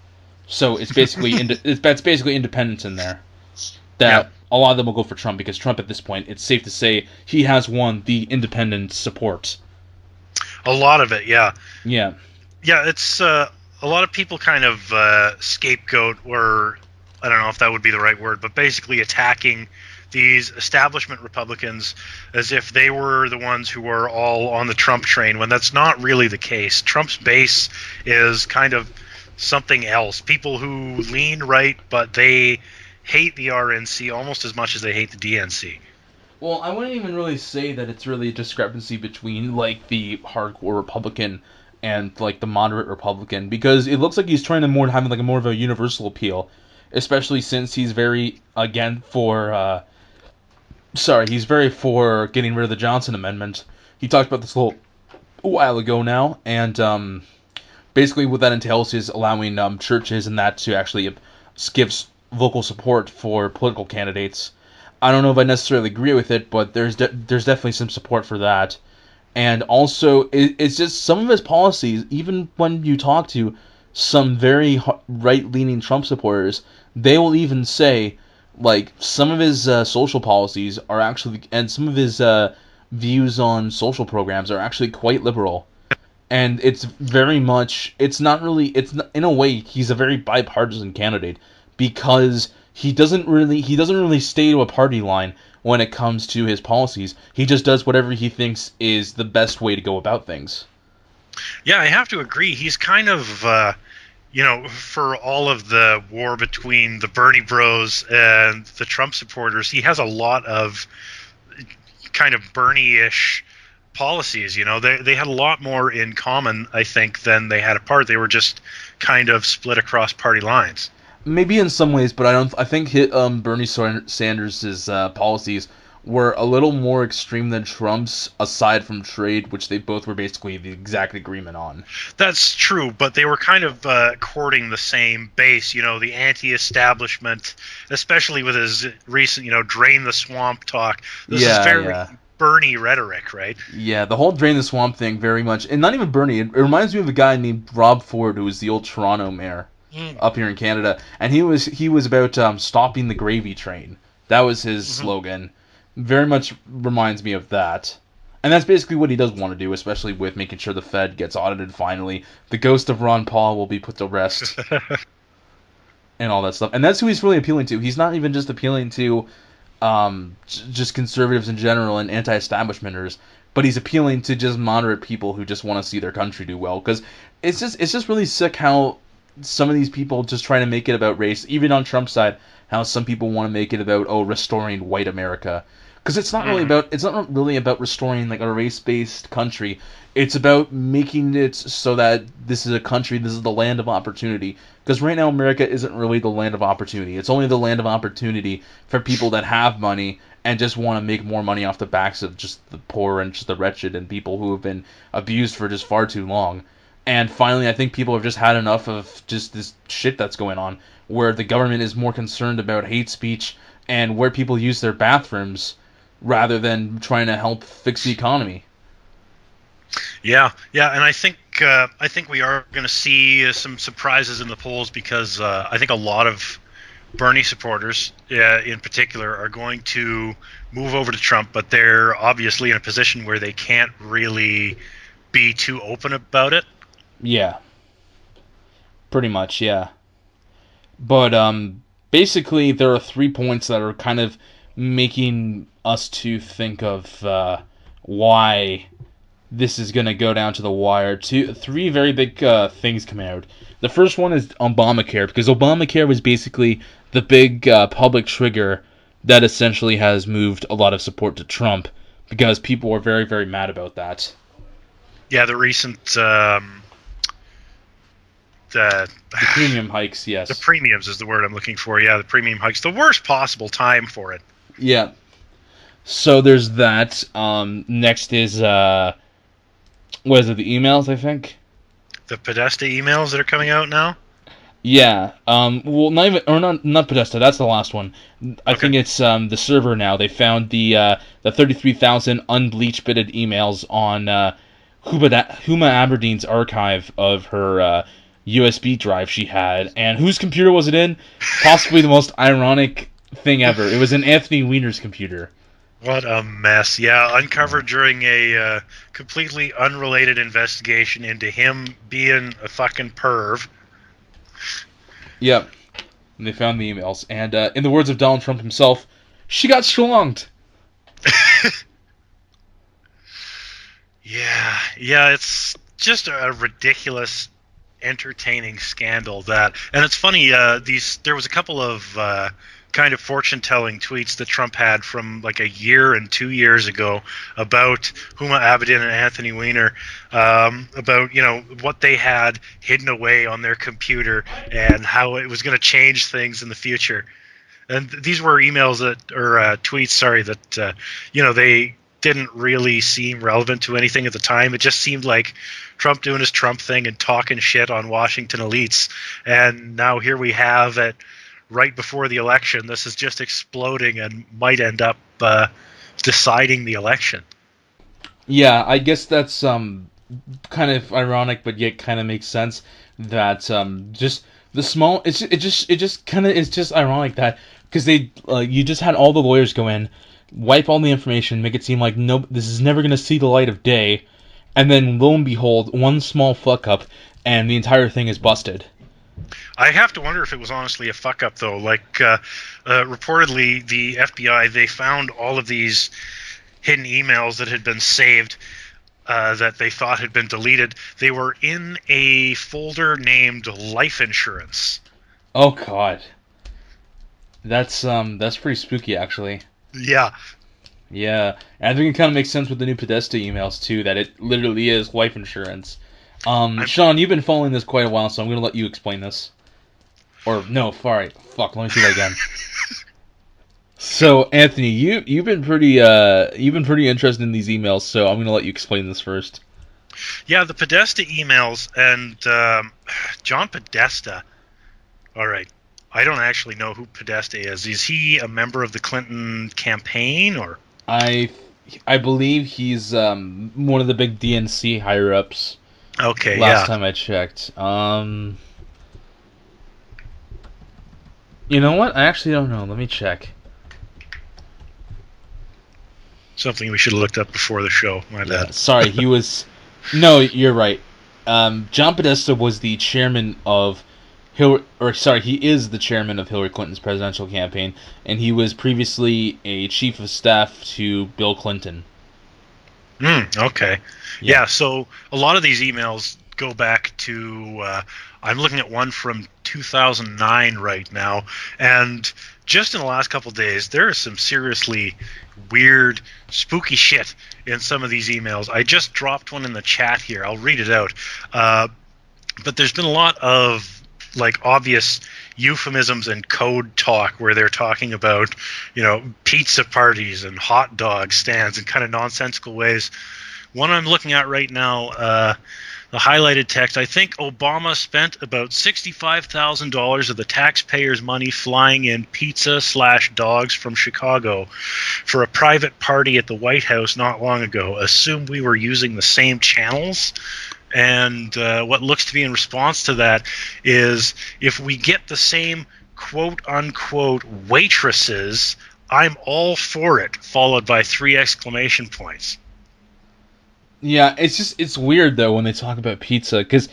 So it's basically that's basically independence in there. That a lot of them will go for Trump, because Trump at this point, it's safe to say, he has won the independent support. A lot of it, yeah. Yeah. Yeah, it's a lot of people kind of scapegoat, or I don't know if that would be the right word, but basically attacking these establishment Republicans as if they were the ones who were all on the Trump train, when that's not really the case. Trump's base is kind of something else. People who lean right, but they hate the RNC almost as much as they hate the DNC. Well, I wouldn't even really say that it's really a discrepancy between, like, the hardcore Republican and, like, the moderate Republican, because it looks like he's trying to have, like, a more of a universal appeal, especially since he's very, again, he's very for getting rid of the Johnson Amendment. He talked about this a while ago now, and, basically what that entails is allowing churches and that to actually give vocal support for political candidates. I don't know if I necessarily agree with it, but there's definitely some support for that. And also, it's just some of his policies, even when you talk to some very right-leaning Trump supporters, they will even say, like, some of his social policies are actually, and some of his views on social programs are actually quite liberal. And it's very much, it's not, in a way, he's a very bipartisan candidate, because he doesn't really stay to a party line when it comes to his policies. He just does whatever he thinks is the best way to go about things. Yeah, I have to agree. He's kind of, for all of the war between the Bernie bros and the Trump supporters, he has a lot of kind of Bernie-ish policies. They had a lot more in common, I think, than they had apart. They were just kind of split across party lines. Maybe in some ways, but I think Bernie Sanders' policies were a little more extreme than Trump's, aside from trade, which they both were basically the exact agreement on. That's true, but they were kind of courting the same base, the anti-establishment, especially with his recent, drain the swamp talk. This is very Bernie rhetoric, right? Yeah, the whole drain the swamp thing very much, and not even Bernie, it reminds me of a guy named Rob Ford, who was the old Toronto mayor. Up here in Canada, and he was about stopping the gravy train. That was his slogan. Very much reminds me of that, and that's basically what he does want to do, especially with making sure the Fed gets audited finally. The ghost of Ron Paul will be put to rest, and all that stuff. And that's who he's really appealing to. He's not even just appealing to just conservatives in general and anti-establishmenters, but he's appealing to just moderate people who just want to see their country do well. Because it's just really sick how some of these people just trying to make it about race, even on Trump's side, how some people want to make it about restoring white America, because it's not really about restoring like a race-based country. It's about making it so that this is the land of opportunity. Because right now America isn't really the land of opportunity. It's only the land of opportunity for people that have money and just want to make more money off the backs of just the poor and just the wretched and people who have been abused for just far too long. And finally, I think people have just had enough of just this shit that's going on, where the government is more concerned about hate speech and where people use their bathrooms rather than trying to help fix the economy. And I think we are going to see some surprises in the polls because I think a lot of Bernie supporters, in particular, are going to move over to Trump, but they're obviously in a position where they can't really be too open about it. Yeah, pretty much, yeah. But basically, there are 3 points that are kind of making us to think of why this is going to go down to the wire. Three very big things coming out. The first one is Obamacare, because Obamacare was basically the big public trigger that essentially has moved a lot of support to Trump, because people were very, very mad about that. Yeah, the recent The premium hikes, yes. the premiums is the word I'm looking for. Yeah, the premium hikes, the worst possible time for it. Yeah. So there's that. Next is what is it? The emails, I think. The Podesta emails that are coming out now. Yeah. Well, not Podesta. That's the last one. I think it's the server now. They found the 33,000 unbleached bitted emails on Huma Aberdeen's archive of her USB drive she had. And whose computer was it in? Possibly the most ironic thing ever. It was in Anthony Weiner's computer. What a mess. Yeah, uncovered during a completely unrelated investigation into him being a fucking perv. Yep. And they found the emails. And in the words of Donald Trump himself, she got schlonged. Yeah, it's just a ridiculous, entertaining scandal that, and it's funny. There was a couple of kind of fortune-telling tweets that Trump had from like a year and 2 years ago about Huma Abedin and Anthony Weiner, about what they had hidden away on their computer and how it was going to change things in the future. And these were emails tweets, sorry, that they didn't really seem relevant to anything at the time. It just seemed like Trump doing his Trump thing and talking shit on Washington elites. And now here we have it right before the election. This is just exploding and might end up deciding the election. Yeah, I guess that's kind of ironic, but yet kind of makes sense that just the small. It's just ironic that because you just had all the lawyers go in, wipe all the information, make it seem like this is never going to see the light of day, and then lo and behold, one small fuck up, and the entire thing is busted. I have to wonder if it was honestly a fuck up though. Like reportedly, the FBI, they found all of these hidden emails that had been saved, that they thought had been deleted. They were in a folder named life insurance. Oh God, that's pretty spooky actually. Yeah. Yeah, and I think it kind of makes sense with the new Podesta emails too, that it literally is life insurance. Sean, you've been following this quite a while, so I'm gonna let you explain this. Or no, alright, fuck, let me see that again. So, Anthony, you've been pretty interested in these emails, so I'm gonna let you explain this first. Yeah, the Podesta emails and John Podesta. All right. I don't actually know who Podesta is. Is he a member of the Clinton campaign, or? I believe he's one of the big DNC higher ups. Okay, Last time I checked. You know what? I actually don't know. Let me check. Something we should have looked up before the show. My bad. Sorry, he was. No, you're right. John Podesta was the chairman of he is the chairman of Hillary Clinton's presidential campaign, and he was previously a chief of staff to Bill Clinton. Okay. Yeah, so a lot of these emails go back to, I'm looking at one from 2009 right now, and just in the last couple of days, there is some seriously weird, spooky shit in some of these emails. I just dropped one in the chat here. I'll read it out. But there's been a lot of obvious euphemisms and code talk where they're talking about, pizza parties and hot dog stands in kind of nonsensical ways. One I'm looking at right now, The highlighted text, I think Obama spent about $65,000 of the taxpayers' money flying in pizza/dogs from Chicago for a private party at the White House not long ago. Assume we were using the same channels? And what looks to be in response to that is, if we get the same quote-unquote waitresses, I'm all for it, followed by 3 exclamation points. Yeah, it's weird though when they talk about pizza, because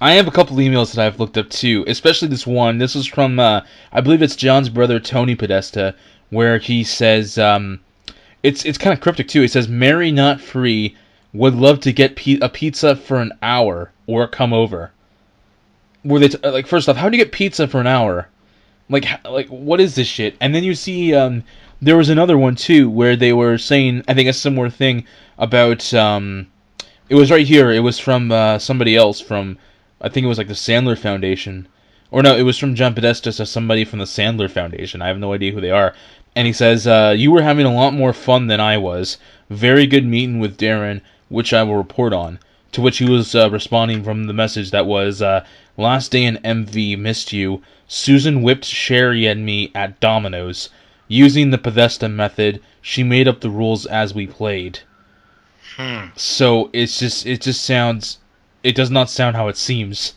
I have a couple emails that I've looked up too, especially this one. This is from I believe it's John's brother Tony Podesta, where he says it's kind of cryptic too. He says, "Mary, not free, would love to get a pizza for an hour or come over." Where they like, first off, how do you get pizza for an hour? Like what is this shit? And then you see there was another one too where they were saying, I think, a similar thing about it was right here. It was from somebody else from, I think it was like the Sandler Foundation, or no, it was from John Podesta to somebody from the Sandler Foundation. I have no idea who they are. And he says, "You were having a lot more fun than I was. Very good meeting with Darren, which I will report on." To which he was responding from the message that was, "Last day in MV, missed you. Susan whipped Sherry and me at Domino's. Using the Podesta method, she made up the rules as we played." So it just sounds, it does not sound how it seems.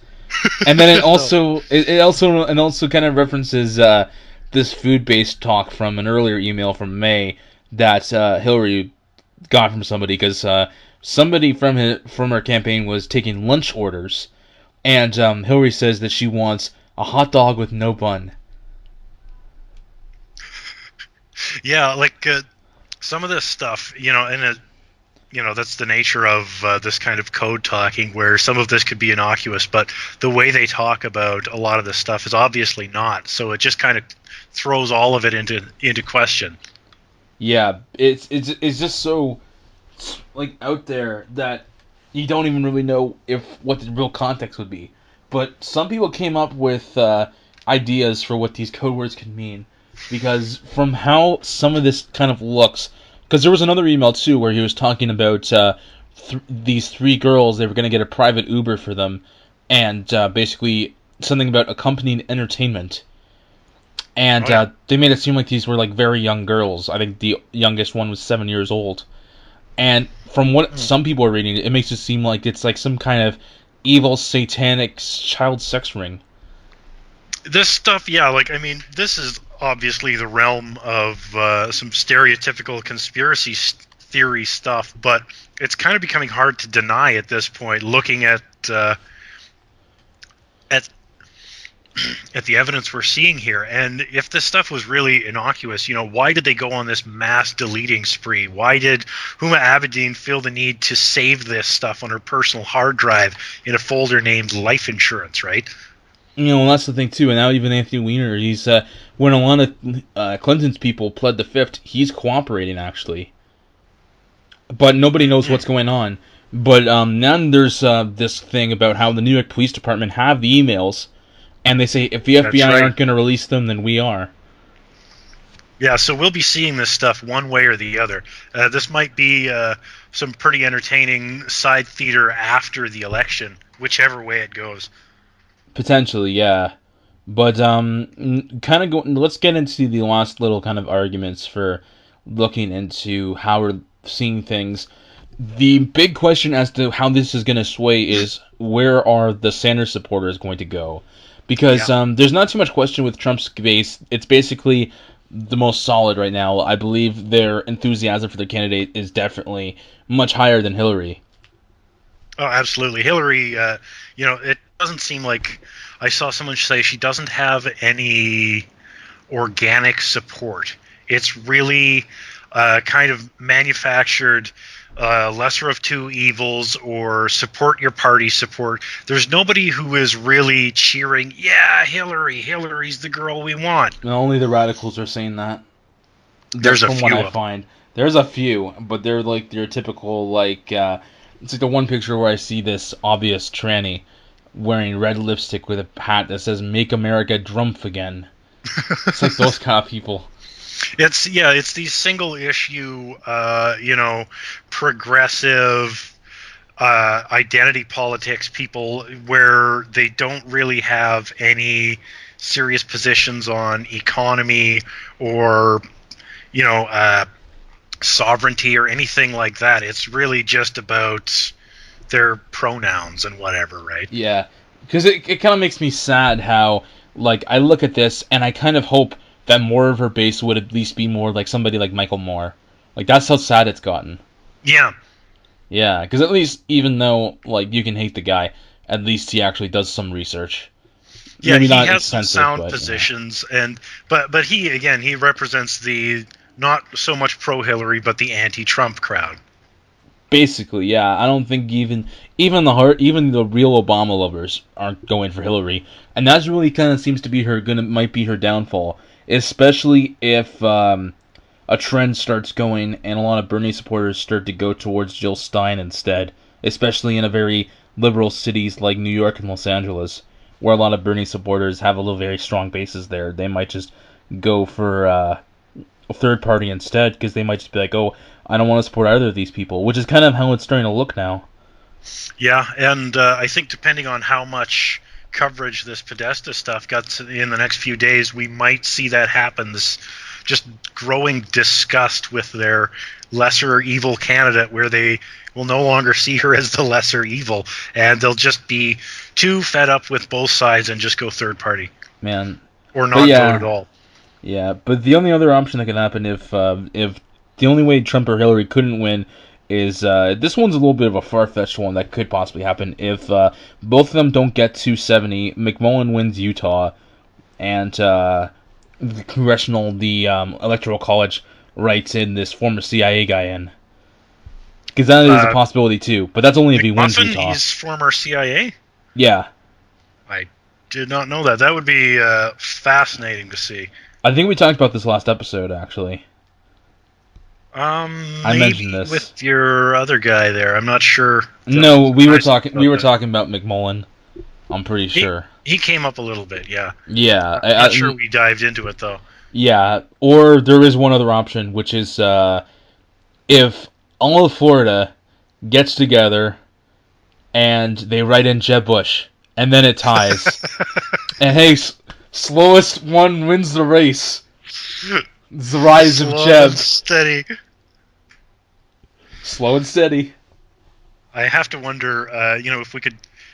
And then it also kind of references this food-based talk from an earlier email from May that Hillary got from somebody, because somebody from her campaign was taking lunch orders, and Hillary says that she wants a hot dog with no bun. Yeah, like some of this stuff, and that's the nature of this kind of code talking, where some of this could be innocuous, but the way they talk about a lot of this stuff is obviously not. So it just kind of throws all of it into question. Yeah, it's just so like out there that you don't even really know what the real context would be. But some people came up with ideas for what these code words could mean, because from how some of this kind of looks, because there was another email too where he was talking about these 3 girls. They were going to get a private Uber for them, and basically something about accompanying entertainment. And they made it seem like these were like very young girls. I think the youngest one was 7 years old. And from what some people are reading, it makes it seem like it's like some kind of evil, satanic child sex ring. This stuff, yeah, this is obviously the realm of some stereotypical conspiracy theory stuff, but it's kind of becoming hard to deny at this point, looking at the evidence we're seeing here. And if this stuff was really innocuous, why did they go on this mass deleting spree? Why did Huma Abedin feel the need to save this stuff on her personal hard drive in a folder named Life Insurance, right? That's the thing too. And now even Anthony Weiner, he's when a lot of Clinton's people pled the fifth, he's cooperating actually. But nobody knows what's going on. But now there's this thing about how the New York Police Department have the emails, and they say if the FBI aren't going to release them, then we are. Yeah, so we'll be seeing this stuff one way or the other. This might be some pretty entertaining side theater after the election, whichever way it goes. Potentially, yeah. But let's get into the last little kind of arguments for looking into how we're seeing things. The big question as to how this is going to sway is, where are the Sanders supporters going to go? Because there's not too much question with Trump's base. It's basically the most solid right now. I believe their enthusiasm for the candidate is definitely much higher than Hillary. Oh, absolutely. Hillary, it doesn't seem like, I saw someone say she doesn't have any organic support. It's really kind of manufactured lesser of two evils, or support your party support. There's nobody who is really cheering, yeah, Hillary's the girl we want. No, only the radicals are saying that. There's a few I find. There's a few, but they're like your typical, it's like the one picture where I see this obvious tranny wearing red lipstick with a hat that says "Make America Drumpf Again." It's like those kind of people. It's these single issue, progressive, identity politics people where they don't really have any serious positions on economy or, sovereignty or anything like that. It's really just about their pronouns and whatever, right? Yeah, because it kind of makes me sad how, like, I look at this and I kind of hope that more of her base would at least be more like somebody like Michael Moore. Like, that's how sad it's gotten. Yeah. Yeah, because at least, even though, like, you can hate the guy, at least he actually does some research. Yeah, Maybe he not has some extensive, sound but, positions, but he represents the not so much pro-Hillary, but the anti-Trump crowd. Basically, yeah. I don't think even the real Obama lovers aren't going for Hillary, and that's really kind of seems to be might be her downfall, especially if a trend starts going and a lot of Bernie supporters start to go towards Jill Stein instead, especially in a very liberal cities like New York and Los Angeles, where a lot of Bernie supporters have very strong bases there. They might just go for a third party instead, because they might just be like, oh, I don't want to support either of these people, which is kind of how it's starting to look now. Yeah, and I think depending on how much coverage this Podesta stuff got in the next few days, we might see that happen. This just growing disgust with their lesser evil candidate, where they will no longer see her as the lesser evil, and they'll just be too fed up with both sides and just go third party. Man. Or not vote at all. Yeah, but the only other option that could happen if the only way Trump or Hillary couldn't win is this one's a little bit of a far-fetched one that could possibly happen if both of them don't get 270. McMullen wins Utah, and the electoral college writes in this former CIA guy in, because that is a possibility too. But that's only if he wins Utah. He's former CIA. Yeah, I did not know that. That would be fascinating to see. I think we talked about this last episode, actually. I mentioned this with your other guy there. I'm not sure. No, we were talking about McMullen. I'm pretty sure he came up a little bit. Yeah. Yeah. I'm not sure we dived into it though. Yeah, or there is one other option, which is if all of Florida gets together and they write in Jeb Bush, and then it ties, and hey, slowest one wins the race. It's the rise of Jeb. Steady. Slow and steady. I have to wonder,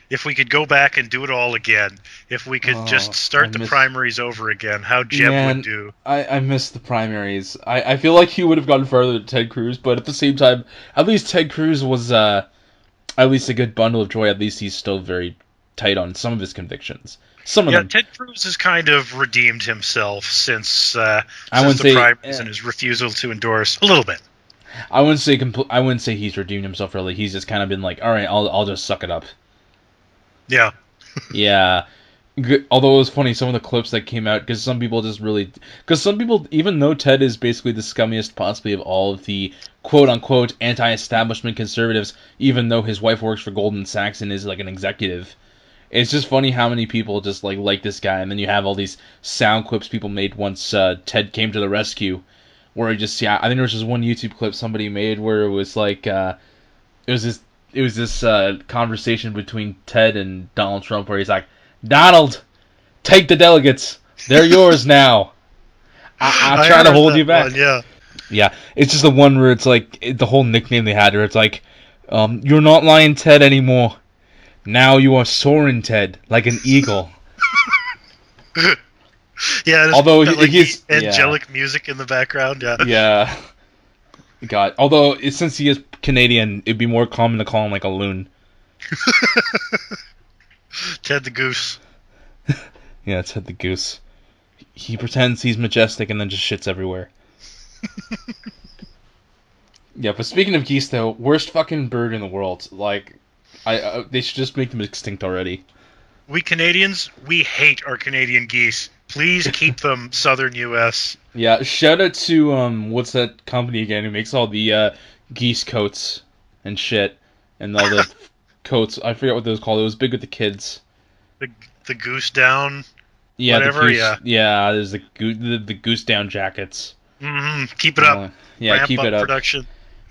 if we could go back and do it all again, if we could just start the primaries over again, how Jeb would do. I miss the primaries. I feel like he would have gone further than Ted Cruz, but at the same time, at least Ted Cruz was at least a good bundle of joy. At least he's still very tight on some of his convictions. Some of them. Ted Cruz has kind of redeemed himself since the primaries and his refusal to endorse a little bit. I wouldn't say he's redeemed himself really. He's just kind of been like, all right, I'll just suck it up. Yeah. Yeah. Although it was funny, some of the clips that came out, because some people, even though Ted is basically the scummiest possibly of all of the quote-unquote anti-establishment conservatives, even though his wife works for Goldman Sachs and is like an executive, it's just funny how many people just like this guy, and then you have all these sound clips people made once Ted came to the rescue, where I think there was just one YouTube clip somebody made where it was like, it was this conversation between Ted and Donald Trump, where he's like, Donald, take the delegates, they're yours now. I try to hold you back. One, yeah. Yeah, it's just the one where it's like the whole nickname they had, where it's like, you're not Lion Ted anymore. Now you are soaring, Ted, like an eagle. Yeah, although he's angelic music in the background. Yeah. Yeah. God, although since he is Canadian, it'd be more common to call him like a loon. Ted the Goose. Yeah, Ted the Goose. He pretends he's majestic and then just shits everywhere. Yeah, but speaking of geese, though, worst fucking bird in the world. Like, they should just make them extinct already. We Canadians, we hate our Canadian geese. Please keep them southern U.S. Yeah, shout out to, what's that company again who makes all the geese coats and shit. And all the coats. I forget what those called. It was big with the kids. The goose down. Yeah, whatever. Yeah, there's the goose down jackets. Mm-hmm. Keep it up. Yeah, Ramp keep up it up. Production.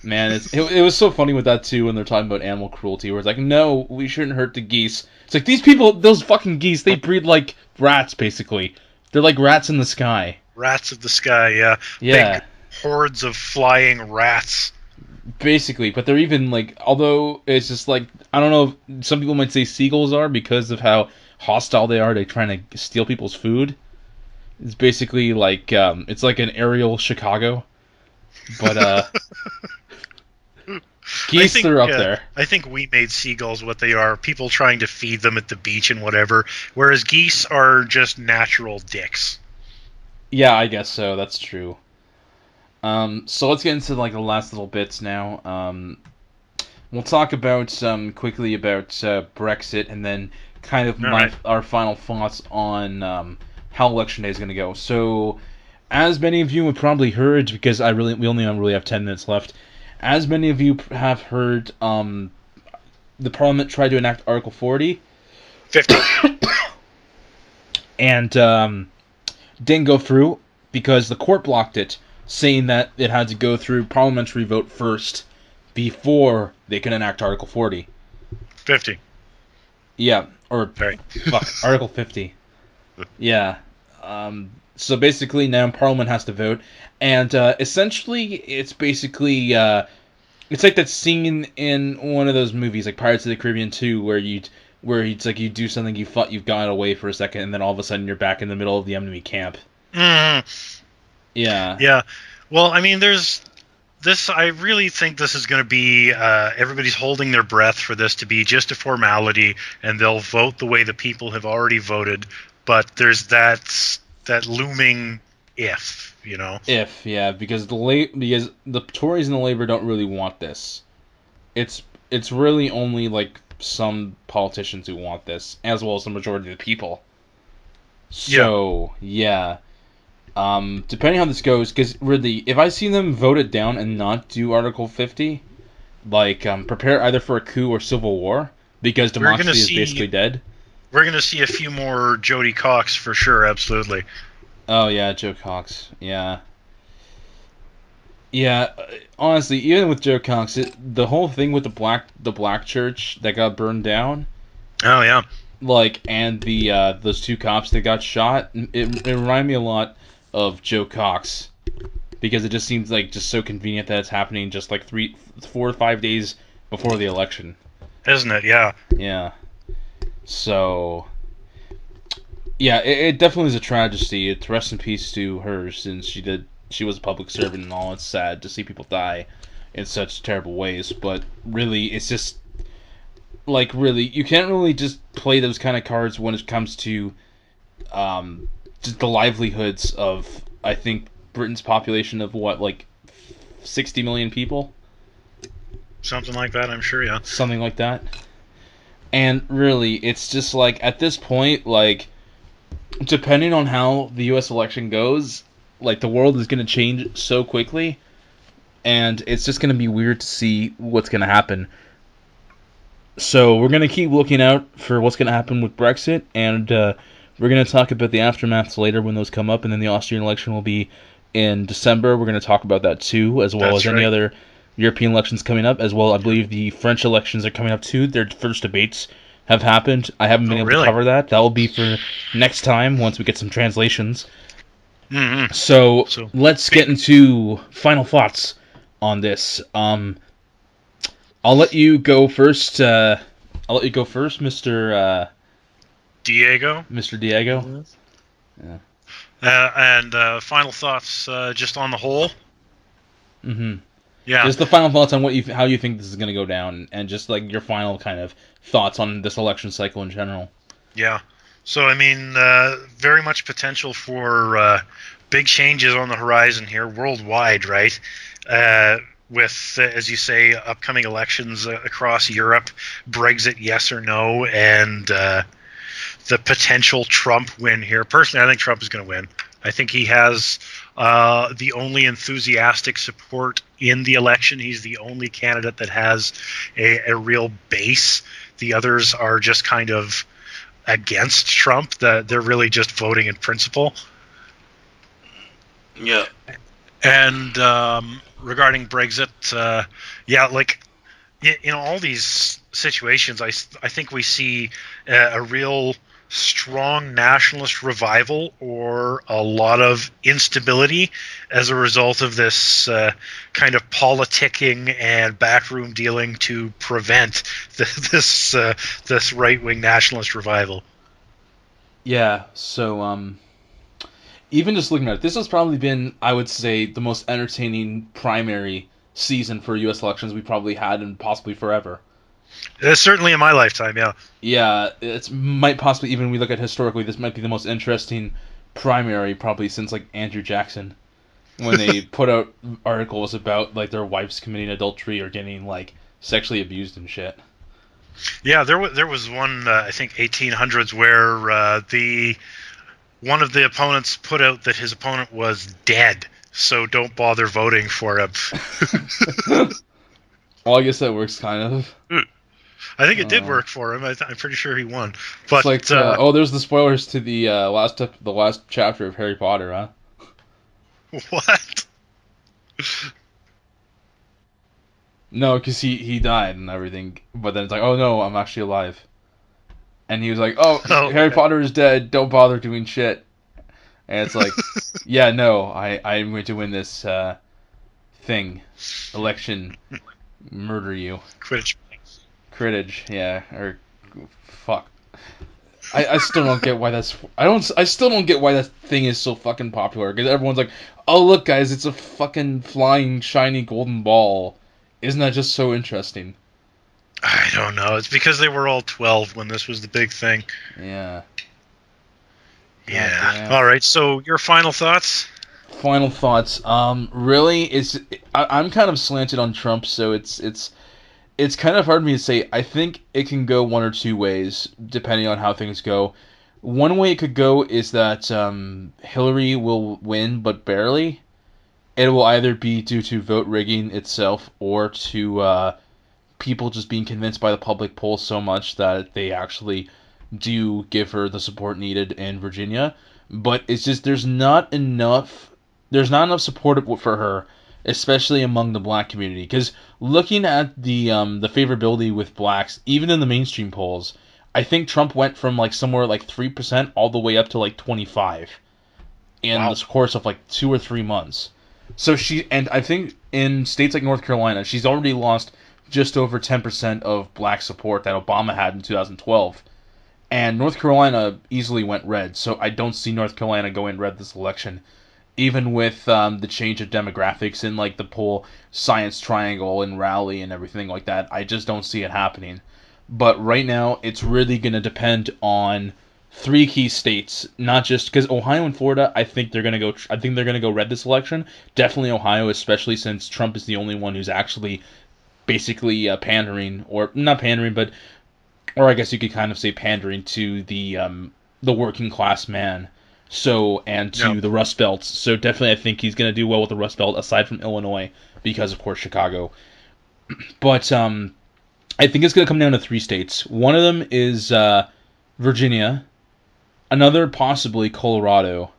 Man, it was so funny with that too when they're talking about animal cruelty, where it's like, no, we shouldn't hurt the geese. It's like, these people, those fucking geese, they breed like rats, basically. They're like rats in the sky. Rats of the sky, yeah. Yeah. Big hordes of flying rats. Basically, but they're even like, although it's just like, I don't know, some people might say seagulls are because of how hostile they are to trying to steal people's food. It's basically like, it's like an Ariel Chicago, but geese are up there. I think we made seagulls what they are, people trying to feed them at the beach and whatever, whereas geese are just natural dicks. Yeah, I guess so, that's true. So let's get into like the last little bits now. We'll talk about quickly about Brexit, and then kind of our final thoughts on how Election Day is going to go. So, as many of you have probably heard, because we only really have 10 minutes left. As many of you have heard, the Parliament tried to enact Article 40. 50. And didn't go through because the court blocked it, saying that it had to go through parliamentary vote first before they can enact Article 40. 50. Yeah, or Sorry. Fuck, Article 50. Yeah. So basically now Parliament has to vote, and essentially it's basically it's like that scene in one of those movies like Pirates of the Caribbean 2 where it's like you do something you thought you've gotten away for a second, and then all of a sudden you're back in the middle of the enemy camp. Yeah. Yeah. Well, I mean, there's this. I really think this is going to be. Everybody's holding their breath for this to be just a formality, and they'll vote the way the people have already voted. But there's that looming if, If, yeah, because the Tories and the Labour don't really want this. It's really only like some politicians who want this, as well as the majority of the people. So yeah. Depending on how this goes, because really, if I see them vote it down and not do Article 50, like, prepare either for a coup or civil war, because democracy is basically dead. We're going to see a few more Jody Cox for sure, absolutely. Oh, yeah, Joe Cox, yeah. Yeah, honestly, even with Joe Cox, the whole thing with the black church that got burned down... Oh, yeah. Like, and those two cops that got shot, it reminded me a lot of Joe Cox, because it just seems like just so convenient that it's happening just like 4 or 5 days before the election, isn't it? Yeah. So yeah, it definitely is a tragedy. It's rest in peace to her, since she was a public servant and all. It's sad to see people die in such terrible ways, but really it's just like, really, you can't really just play those kind of cards when it comes to just the livelihoods of, I think, Britain's population of what, like 60 million people? Something like that, I'm sure, yeah. Something like that. And really, it's just like, at this point, like, depending on how the US election goes, like, the world is going to change so quickly, and it's just going to be weird to see what's going to happen. So we're going to keep looking out for what's going to happen with Brexit, and we're going to talk about the aftermaths later when those come up, and then the Austrian election will be in December. We're going to talk about that too, as well as any other European elections coming up, as well. I believe the French elections are coming up too. Their first debates have happened. I haven't been able to cover that. That will be for next time once we get some translations. Mm-hmm. So let's get into final thoughts on this. I'll let you go first. Mr. Diego. Mr. Diego. Yeah. And final thoughts, just on the whole. Mm-hmm. Yeah. Just the final thoughts on how you think this is going to go down, and just like your final kind of thoughts on this election cycle in general. Yeah. So I mean, very much potential for big changes on the horizon here worldwide, right? With, as you say, upcoming elections across Europe, Brexit, yes or no, and the potential Trump win here. Personally, I think Trump is going to win. I think he has the only enthusiastic support in the election. He's the only candidate that has a real base. The others are just kind of against Trump. They're really just voting in principle. Yeah. And regarding Brexit, all these situations, I think we see a real strong nationalist revival or a lot of instability as a result of this kind of politicking and backroom dealing to prevent this right-wing nationalist revival. Yeah, so even just looking at it, this has probably been, I would say, the most entertaining primary season for U.S. elections we probably had in possibly forever. Certainly in my lifetime, yeah. Yeah, it's might possibly, even we look at historically, this might be the most interesting primary probably since like Andrew Jackson, when they put out articles about like their wives committing adultery or getting like sexually abused and shit. Yeah, there was one I think 1800s where the one of the opponents put out that his opponent was dead, so don't bother voting for him. Well, I guess that works kind of. I think it did work for him. I'm pretty sure he won. It's But like, there's the spoilers to the last chapter of Harry Potter, huh? what? No, because he died and everything, but then it's like, oh no, I'm actually alive. And he was like, oh, Oh, Harry okay. Potter is dead, don't bother doing shit. And it's like, yeah, no, I'm going to win this election, murder you. Quidditch. Crittage, yeah, or fuck. I still don't get why I still don't get why that thing is so fucking popular, because everyone's like, oh look guys, it's a fucking flying shiny golden ball. Isn't that just so interesting? I don't know. It's because they were all 12 when this was the big thing. Yeah. Yeah. Goddamn. All right. So your final thoughts? Final thoughts. Really, I'm kind of slanted on Trump, so it's kind of hard for me to say. I think it can go one or two ways, depending on how things go. One way it could go is that Hillary will win, but barely. It will either be due to vote rigging itself or to people just being convinced by the public polls so much that they actually do give her the support needed in Virginia. But it's just there's not enough support for her, especially among the black community. Because looking at the favorability with blacks, even in the mainstream polls, I think Trump went from like somewhere like 3% all the way up to like 25 in Wow. the course of like 2 or 3 months. So I think in states like North Carolina, she's already lost just over 10% of black support that Obama had in 2012. And North Carolina easily went red, so I don't see North Carolina going red this election. Even with the change of demographics in like the whole science triangle and Raleigh and everything like that, I just don't see it happening. But right now, it's really going to depend on three key states, not just because Ohio and Florida. I think they're gonna go. I think they're gonna go red this election. Definitely Ohio, especially since Trump is the only one who's actually basically pandering, or not pandering, but or I guess you could kind of say pandering to the working class man. So and to Yeah. the Rust Belt. So definitely, I think he's gonna do well with the Rust Belt, aside from Illinois, because of course Chicago. But I think it's gonna come down to three states. One of them is Virginia. Another possibly Colorado,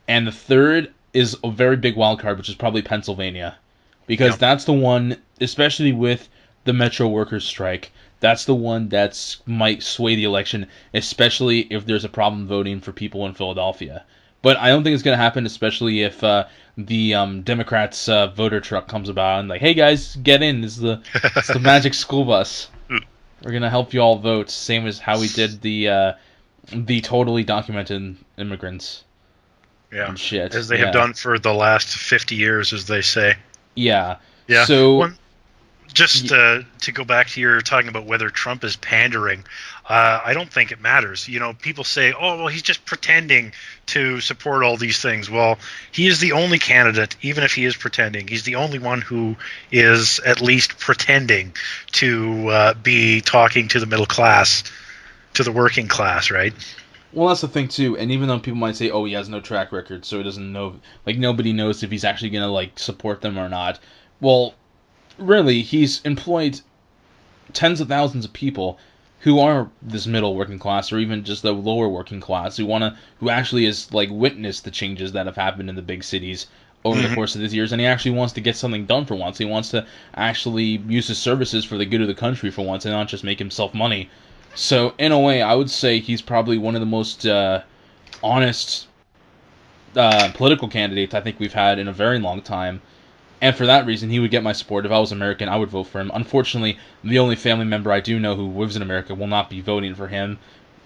and the third is a very big wild card, which is probably Pennsylvania, because Yep. that's the one, especially with the Metro Workers strike. That's the one that's might sway the election, especially if there's a problem voting for people in Philadelphia. But I don't think it's going to happen, especially if the Democrats' voter truck comes about and like, hey guys, get in. It's the magic school bus. We're gonna help you all vote, same as how we did the totally documented immigrants Yeah. and shit. As they Yeah. have done for the last 50 years, as they say. Yeah. Yeah. So Just to go back to your talking about whether Trump is pandering, I don't think it matters. You know, people say, "Oh, well, he's just pretending to support all these things." Well, he is the only candidate, even if he is pretending. He's the only one who is at least pretending to be talking to the middle class, to the working class, right? well, that's the thing too. And even though people might say, "Oh, he has no track record," so he doesn't know, like nobody knows if he's actually gonna like support them or not. Well, really, he's employed tens of thousands of people who are this middle working class or even just the lower working class who actually is like witness the changes that have happened in the big cities over the course of these years, and he actually wants to get something done for once. He wants to actually use his services for the good of the country for once, and not just make himself money. So, in a way, I would say he's probably one of the most honest political candidates I think we've had in a very long time. And for that reason, he would get my support. If I was American, I would vote for him. Unfortunately, the only family member I do know who lives in America will not be voting for him,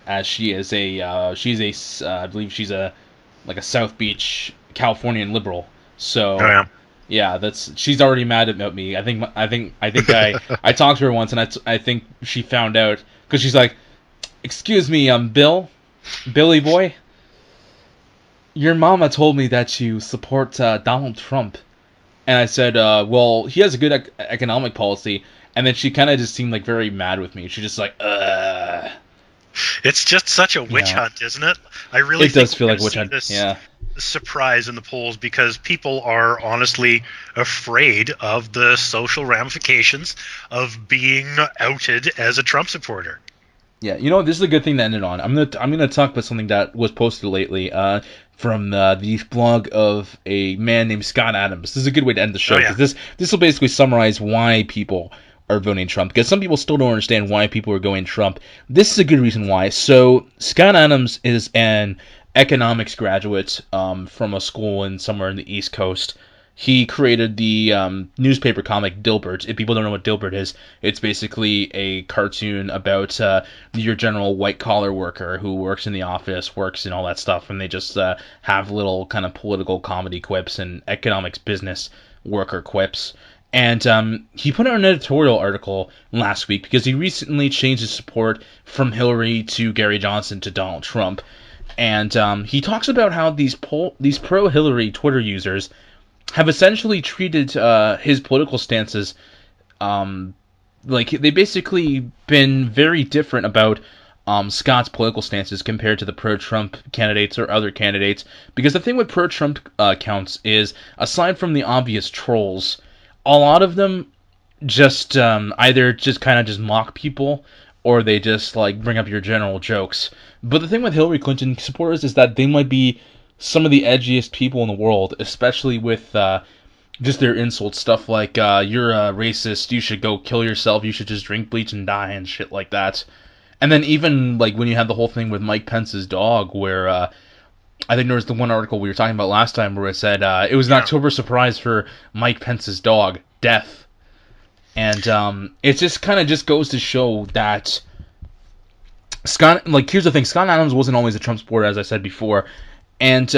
as she is I believe she's a South Beach Californian liberal. So, yeah, she's already mad about me. I think I talked to her once, and I think she found out, because she's like, "Excuse me, Billy boy, your mama told me that you support Donald Trump." And I said, well, he has a good economic policy. And then she kind of just seemed like very mad with me. She's just like, It's just such a witch hunt, isn't it? I really think does feel like witch hunt. Yeah. Surprise in the polls, because people are honestly afraid of the social ramifications of being outed as a Trump supporter. Yeah, this is a good thing to end it on. I'm gonna talk about something that was posted lately from the blog of a man named Scott Adams. This is a good way to end the show, because this will basically summarize why people are voting Trump, because some people still don't understand why people are going Trump. This is a good reason why. So Scott Adams is an economics graduate from a school somewhere in the East Coast. He created the newspaper comic Dilbert. If people don't know what Dilbert is, it's basically a cartoon about your general white-collar worker who works in the office, works and all that stuff, and they just have little kind of political comedy quips and economics business worker quips. And he put out an editorial article last week because he recently changed his support from Hillary to Gary Johnson to Donald Trump. And he talks about how these pro-Hillary Twitter users have essentially treated his political stances like they basically been very different about Scott's political stances compared to the pro-Trump candidates or other candidates. Because the thing with pro-Trump accounts is, aside from the obvious trolls, a lot of them just either just kind of just mock people, or they just like bring up your general jokes. But the thing with Hillary Clinton supporters is that they might be some of the edgiest people in the world, especially with just their insults, stuff like, you're a racist, you should go kill yourself, you should just drink bleach and die, and shit like that. And then even, like, when you had the whole thing with Mike Pence's dog, where, I think there was the one article we were talking about last time where it said, it was an October surprise for Mike Pence's dog, death. And, it just kind of just goes to show that here's the thing, Scott Adams wasn't always a Trump supporter, as I said before. And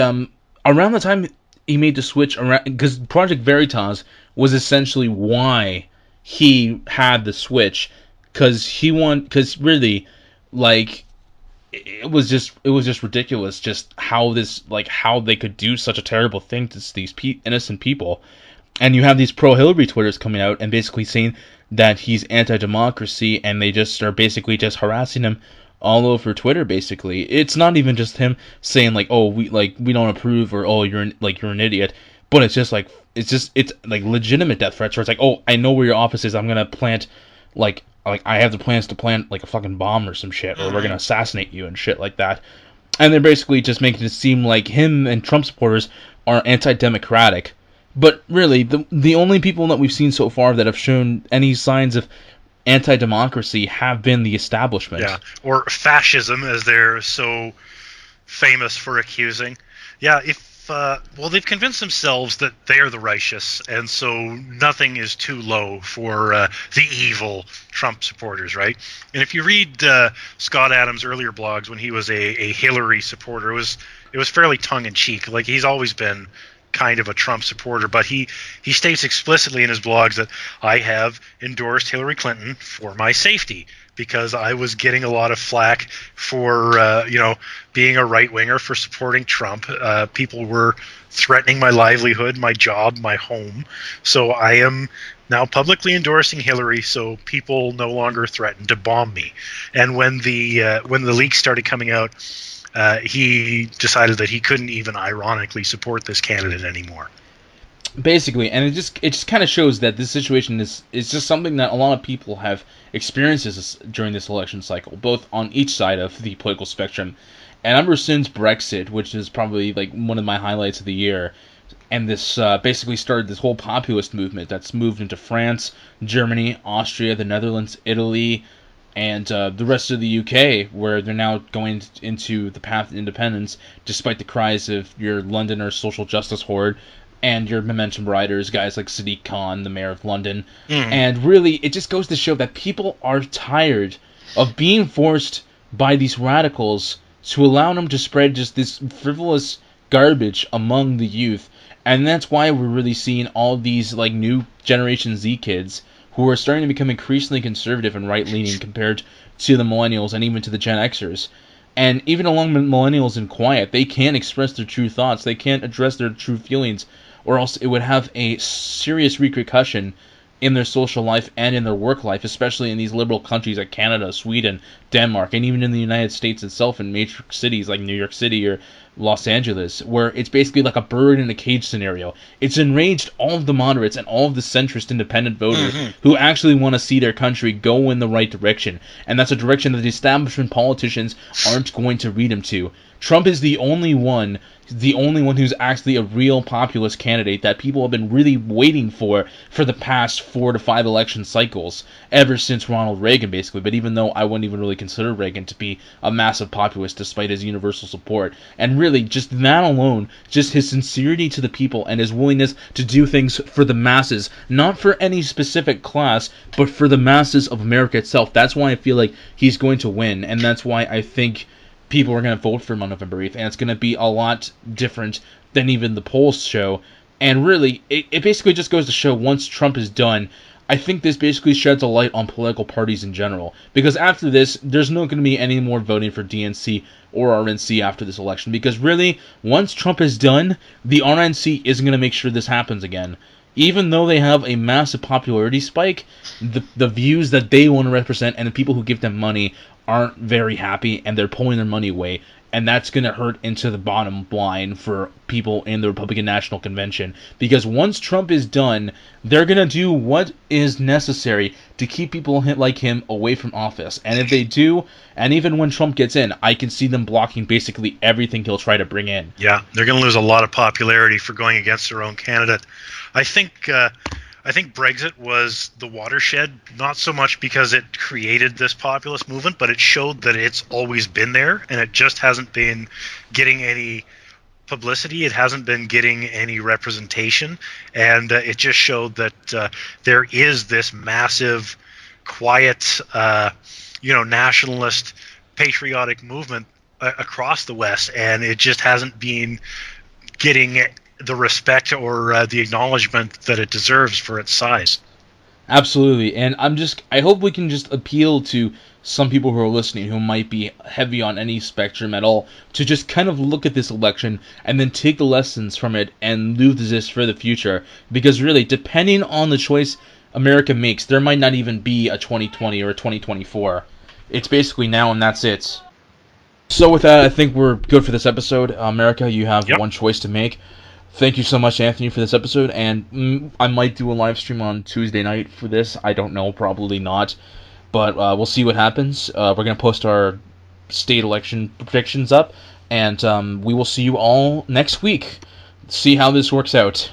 around the time he made the switch, because Project Veritas was essentially why he had the switch, because really, like, it was just ridiculous, just how they could do such a terrible thing to these innocent people. And you have these pro-Hillary Twitters coming out and basically saying that he's anti-democracy, and they just are basically just harassing him all over Twitter. Basically, it's not even just him saying like, "Oh, we don't approve," or "Oh, you're an idiot," but it's like legitimate death threats. Where it's like, "Oh, I know where your office is. I'm gonna plant like I have the plans to plant like a fucking bomb or some shit, or we're gonna assassinate you," and shit like that. And they're basically just making it seem like him and Trump supporters are anti-democratic. But really, the only people that we've seen so far that have shown any signs of anti-democracy have been the establishment. Yeah, or fascism, as they're so famous for accusing. Yeah, they've convinced themselves that they're the righteous, and so nothing is too low for the evil Trump supporters, right? And if you read Scott Adams' earlier blogs when he was a Hillary supporter, it was fairly tongue-in-cheek. Like, he's always been kind of a Trump supporter, but he states explicitly in his blogs that I have endorsed Hillary Clinton for my safety, because I was getting a lot of flack for being a right-winger, for supporting Trump. People were threatening my livelihood, my job, my home. So I am now publicly endorsing Hillary, so people no longer threaten to bomb me. And when the leaks started coming out, he decided that he couldn't even ironically support this candidate anymore. Basically, and it just kind of shows that this situation is just something that a lot of people have experienced during this election cycle, both on each side of the political spectrum. And ever since Brexit, which is probably like one of my highlights of the year, And this basically started this whole populist movement that's moved into France, Germany, Austria, the Netherlands, Italy, and the rest of the UK, where they're now going into the path of independence, despite the cries of your Londoner social justice horde and your momentum riders, guys like Sadiq Khan, the mayor of London. And really, it just goes to show that people are tired of being forced by these radicals to allow them to spread just this frivolous garbage among the youth. And that's why we're really seeing all these like new Generation Z kids who are starting to become increasingly conservative and right-leaning compared to the millennials and even to the Gen Xers. And even along with millennials in quiet, they can't express their true thoughts, they can't address their true feelings, or else it would have a serious repercussion in their social life and in their work life, especially in these liberal countries like Canada, Sweden, Denmark, and even in the United States itself in major cities like New York City or Los Angeles, where it's basically like a bird in a cage scenario. It's enraged all of the moderates and all of the centrist independent voters who actually want to see their country go in the right direction. And that's a direction that the establishment politicians aren't going to lead them to. Trump is the only one who's actually a real populist candidate that people have been really waiting for the past 4 to 5 election cycles, ever since Ronald Reagan, basically. But even though I wouldn't even really consider Reagan to be a massive populist despite his universal support. And really, just that alone, just his sincerity to the people and his willingness to do things for the masses, not for any specific class, but for the masses of America itself. That's why I feel like he's going to win, and that's why I think people are going to vote for him on November 8th, and it's going to be a lot different than even the polls show. And really, it basically just goes to show, once Trump is done, I think this basically sheds a light on political parties in general. Because after this, there's not going to be any more voting for DNC or RNC after this election. Because really, once Trump is done, the RNC isn't going to make sure this happens again. Even though they have a massive popularity spike, the views that they want to represent and the people who give them money aren't very happy, and they're pulling their money away, and that's going to hurt into the bottom line for people in the Republican National Convention, because once Trump is done, they're going to do what is necessary to keep people like him away from office. And if they do, and even when Trump gets in, I can see them blocking basically everything he'll try to bring in. Yeah, they're going to lose a lot of popularity for going against their own candidate. I think Brexit was the watershed, not so much because it created this populist movement, but it showed that it's always been there, and it just hasn't been getting any publicity. It hasn't been getting any representation, and it just showed that there is this massive, quiet, nationalist, patriotic movement across the West, and it just hasn't been getting the respect or the acknowledgement that it deserves for its size. Absolutely, and I hope we can just appeal to some people who are listening who might be heavy on any spectrum at all to just kind of look at this election and then take the lessons from it and use this for the future. Because really, depending on the choice America makes, there might not even be a 2020 or a 2024. It's basically now and that's it. So with that, I think we're good for this episode. America, you have one choice to make. Thank you so much, Anthony, for this episode, and I might do a live stream on Tuesday night for this. I don't know, probably not, but we'll see what happens. We're going to post our state election predictions up, and we will see you all next week. See how this works out.